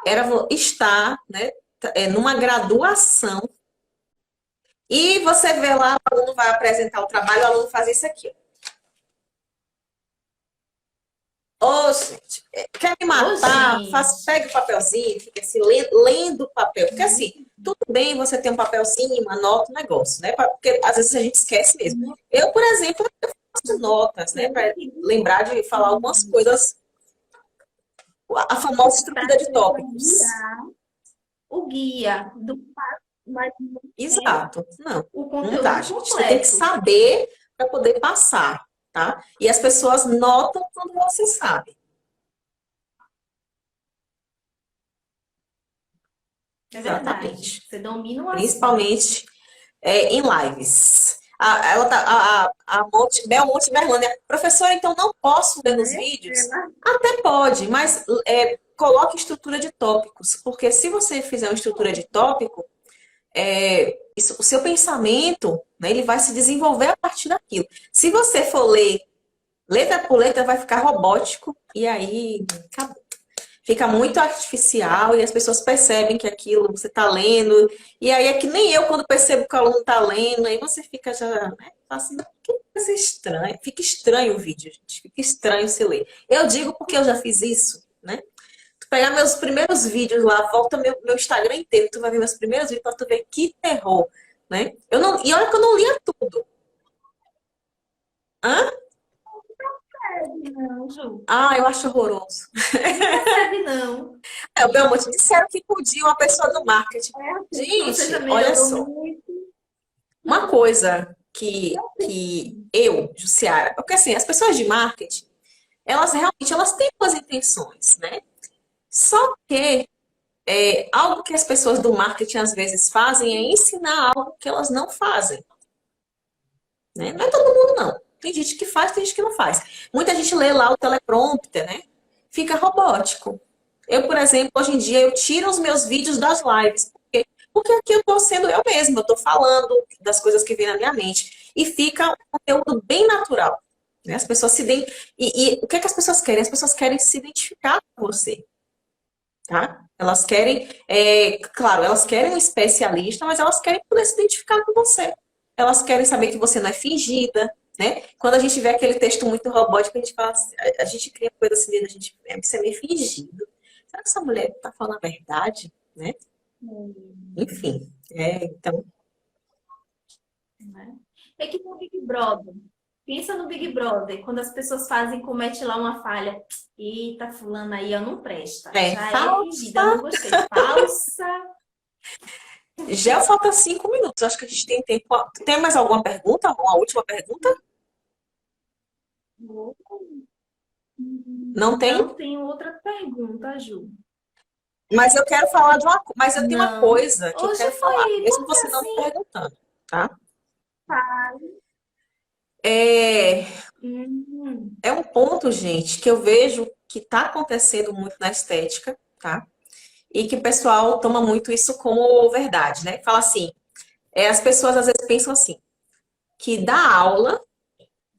era estar, né, numa graduação e você vê lá, o aluno vai apresentar o trabalho, o aluno faz isso aqui. Ô, gente, quer me Ô, matar? gente! Pega o papelzinho, fica assim, lendo o papel. Porque assim, tudo bem você ter um papelzinho, anota o negócio, né? Porque às vezes a gente esquece mesmo. Eu, por exemplo, eu faço notas, né? Para lembrar de falar algumas coisas, a famosa Para estrutura de ser tópicos. o guia do mas não é Exato. Não, o não dá, conteúdo gente. Você tem que completo. saber para poder passar, tá? E as pessoas notam quando você sabe. É verdade. Exatamente. Você domina o assunto. Principalmente em lives. Ela tá, Belmonte Berlândia. Professora, então não posso ver nos Né? vídeos? Até pode, mas coloque estrutura de tópicos, porque se você fizer uma estrutura de tópico, o seu pensamento, né, ele vai se desenvolver a partir daquilo. Se você for ler letra por letra, vai ficar robótico e aí acabou. Fica muito artificial e as pessoas percebem que aquilo você está lendo. E aí é que nem eu, quando percebo que o aluno está lendo, aí você fica já, né, assim, que coisa estranha. Fica estranho o vídeo, gente. Fica estranho se ler. Eu digo porque eu já fiz isso, né? Tu pegar meus primeiros vídeos lá, volta meu Instagram inteiro, tu vai ver meus primeiros vídeos pra tu ver que terror, né? E olha que eu não lia tudo. Hã? Não, Ju. Ah, eu acho horroroso. Não percebe, não. O Belmonte disseram que podia uma pessoa do marketing. Você já Gente, olha melhorou só. muito. Uma coisa que eu, Jussiara, porque assim, as pessoas de marketing, elas realmente elas têm boas intenções, né? Só que algo que as pessoas do marketing às vezes fazem é ensinar algo que elas não fazem, né? Não é todo mundo, não. Tem gente que faz, tem gente que não faz. Muita gente lê lá o teleprompter, né? Fica robótico. Eu, por exemplo, hoje em dia eu tiro os meus vídeos das lives. Por quê? Porque aqui eu estou sendo eu mesma, eu estou falando das coisas que vêm na minha mente. E fica um conteúdo bem natural. Né? As pessoas se e o que é que as pessoas querem? As pessoas querem se identificar com você. Tá? Elas querem, claro, elas querem um especialista, mas elas querem poder se identificar com você. Elas querem saber que você não é fingida, né? Quando a gente vê aquele texto muito robótico, a gente fala, a gente cria coisa assim, a gente, isso é meio fingido. Será que essa mulher está falando a verdade, né? Enfim, então, Né? É que no Big Brother. Pensa no Big Brother, quando as pessoas fazem, comete lá uma falha. Eita, fulana aí, ó, não presta. Já é fingida, falsa. não gostei. Falsa. Já falta 5 minutos. Acho que a gente tem tempo. Tem mais alguma pergunta? Uma última pergunta? Não tem? Não tenho outra pergunta, Ju. Mas eu quero falar de uma coisa. Mas eu tenho uma Não. coisa que eu Hoje quero falar, foi mesmo porque você não me assim. perguntando, tá? Tá. É, Hum, é um ponto, gente, que eu vejo que está acontecendo muito na estética, tá? E que o pessoal toma muito isso como verdade, né? Fala assim, as pessoas às vezes pensam assim, que dar aula,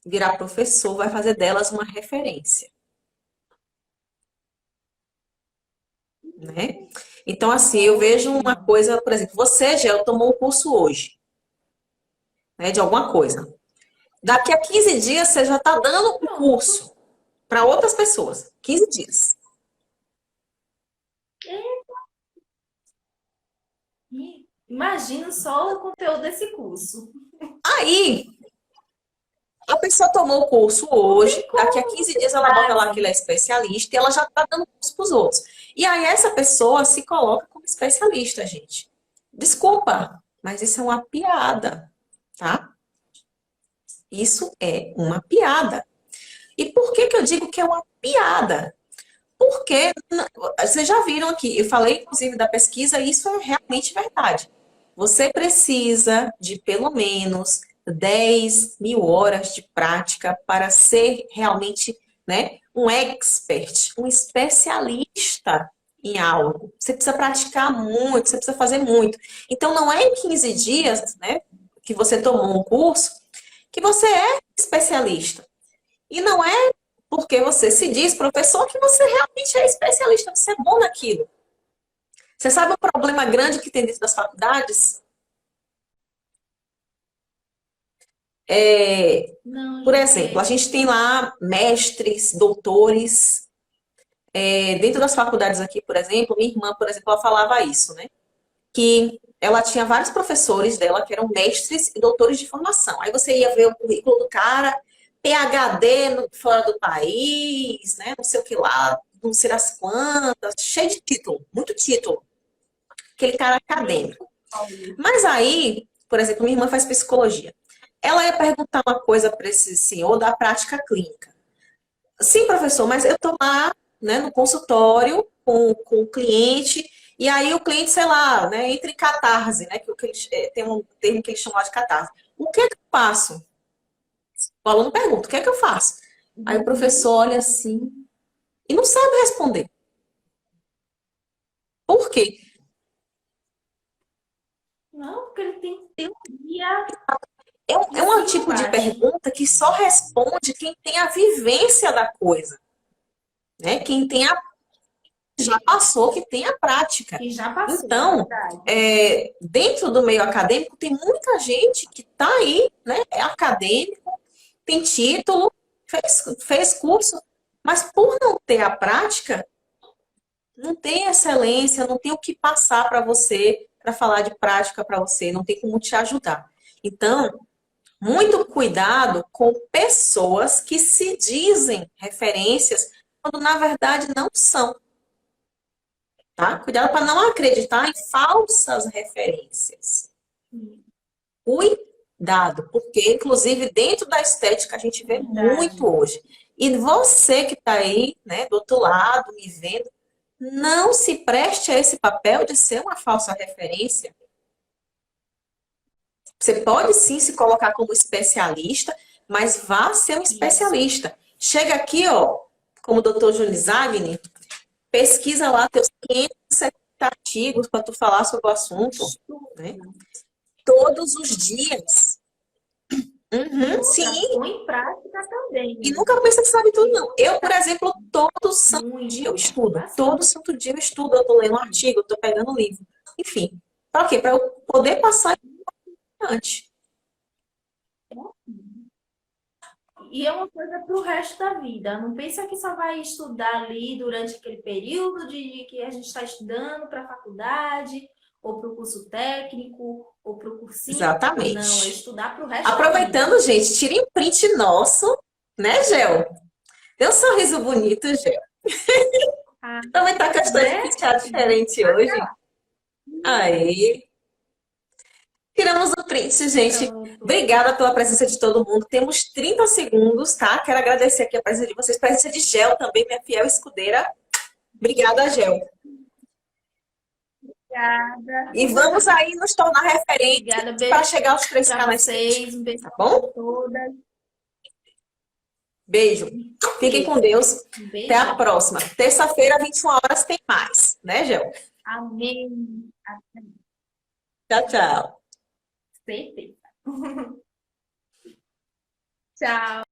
virar professor, vai fazer delas uma referência, né? Então, assim, eu vejo uma coisa, por exemplo, você, Gel, tomou um curso hoje, né, de alguma coisa. Daqui a 15 dias você já está dando o pronto. curso para outras pessoas. 15 dias. Imagina só o conteúdo desse curso. Aí, a pessoa tomou o curso Não hoje, tem daqui a como, não 15 tem dias ela bota lá que base. ela é especialista e ela já está dando curso para os outros. E aí essa pessoa se coloca como especialista, gente. Desculpa, mas isso é uma piada, tá? Isso é uma piada. E por que que eu digo que é uma piada? Porque vocês já viram aqui, eu falei inclusive da pesquisa, e isso é realmente verdade. Você precisa de pelo menos 10.000 horas de prática para ser realmente, né, um expert, um especialista em algo. Você precisa praticar muito, você precisa fazer muito. Então, não é em 15 dias, né, que você tomou um curso, que você é especialista. E não é porque você se diz professor que você realmente é especialista, você é bom naquilo. Você sabe o problema grande que tem dentro das faculdades? É, Não, por Ju, exemplo, a porque gente tem lá mestres, doutores. Dentro das faculdades aqui, por exemplo, minha irmã, por exemplo, ela falava isso, né? Que ela tinha vários professores dela que eram mestres e doutores de formação. Aí você ia ver o currículo do cara, PhD fora do país, né? Não sei o que lá, não sei as quantas, cheio de título, muito título. Aquele cara acadêmico. Mas aí, por exemplo, minha irmã faz psicologia. Ela ia perguntar uma coisa para esse senhor da prática clínica. Sim, professor, mas eu estou lá, né, no consultório com o cliente E aí o cliente, sei lá, né, entra em catarse, né? Que eles, tem um termo que eles chamam de catarse. O que é que eu faço? O aluno pergunta, o que é que eu faço? Aí o Uhum. professor olha assim e não sabe responder. Por quê? Não, porque ele tem que ter um guia É em um cima tipo de embaixo. pergunta que só responde quem tem a vivência da coisa, né? Quem tem a, já passou, que tem a prática. Que já passou, é Então, verdade. dentro do meio acadêmico, tem muita gente que está aí, né? É acadêmico, tem título, fez curso, mas por não ter a prática, não tem excelência, não tem o que passar para você, para falar de prática para você, não tem como te ajudar. Então, muito cuidado com pessoas que se dizem referências, quando na verdade não são, tá? Cuidado para não acreditar em falsas referências. Cuidado, porque inclusive dentro da estética a gente vê muito Verdade. hoje. E você que está aí, né, do outro lado, me vendo, não se preste a esse papel de ser uma falsa referência. Você pode sim se colocar como especialista, mas vá ser um Isso. especialista. Chega aqui, ó, como o Dr. Júlio Zagni, pesquisa lá teus 570 artigos para tu falar sobre o assunto, né? Estuda. Todos os dias. E Uhum, outra, sim. põe em prática também, E né? nunca pensa que sabe tudo, não. Eu, por Eita, exemplo, todo santo dia eu muito, estudo. Todo bastante. santo dia eu estudo. Eu tô lendo um artigo, eu tô pegando um livro. Enfim. Para quê? Para eu poder passar adiante. E é uma coisa para o resto da vida. Não pensa que só vai estudar ali durante aquele período de que a gente está estudando para a faculdade, ou para o curso técnico, ou para o cursinho. Não, é Exatamente. estudar para o resto da vida. Aproveitando, gente, tirem um print nosso, né, Gel? Dê um sorriso bonito, Gel. Ah, Aproveitar que eu estou de né? penteado diferente hoje. Aí, tiramos o print, gente. Pronto. Obrigada pela presença de todo mundo. Temos 30 segundos, tá? Quero agradecer aqui a presença de vocês, presença de Gel também, minha fiel escudeira. Obrigada, Gel. Obrigada. E vamos aí nos tornar referência Obrigada. para Beijo chegar aos para 3K na estética, vocês. Um beijo tá para bom? todas. Beijo. Fiquem com Mesmo. Deus. Um Até a beijão. próxima. Terça-feira, 21 horas, tem mais, né, Gel? Amém. Até Tchau, tchau. certeza. Tchau.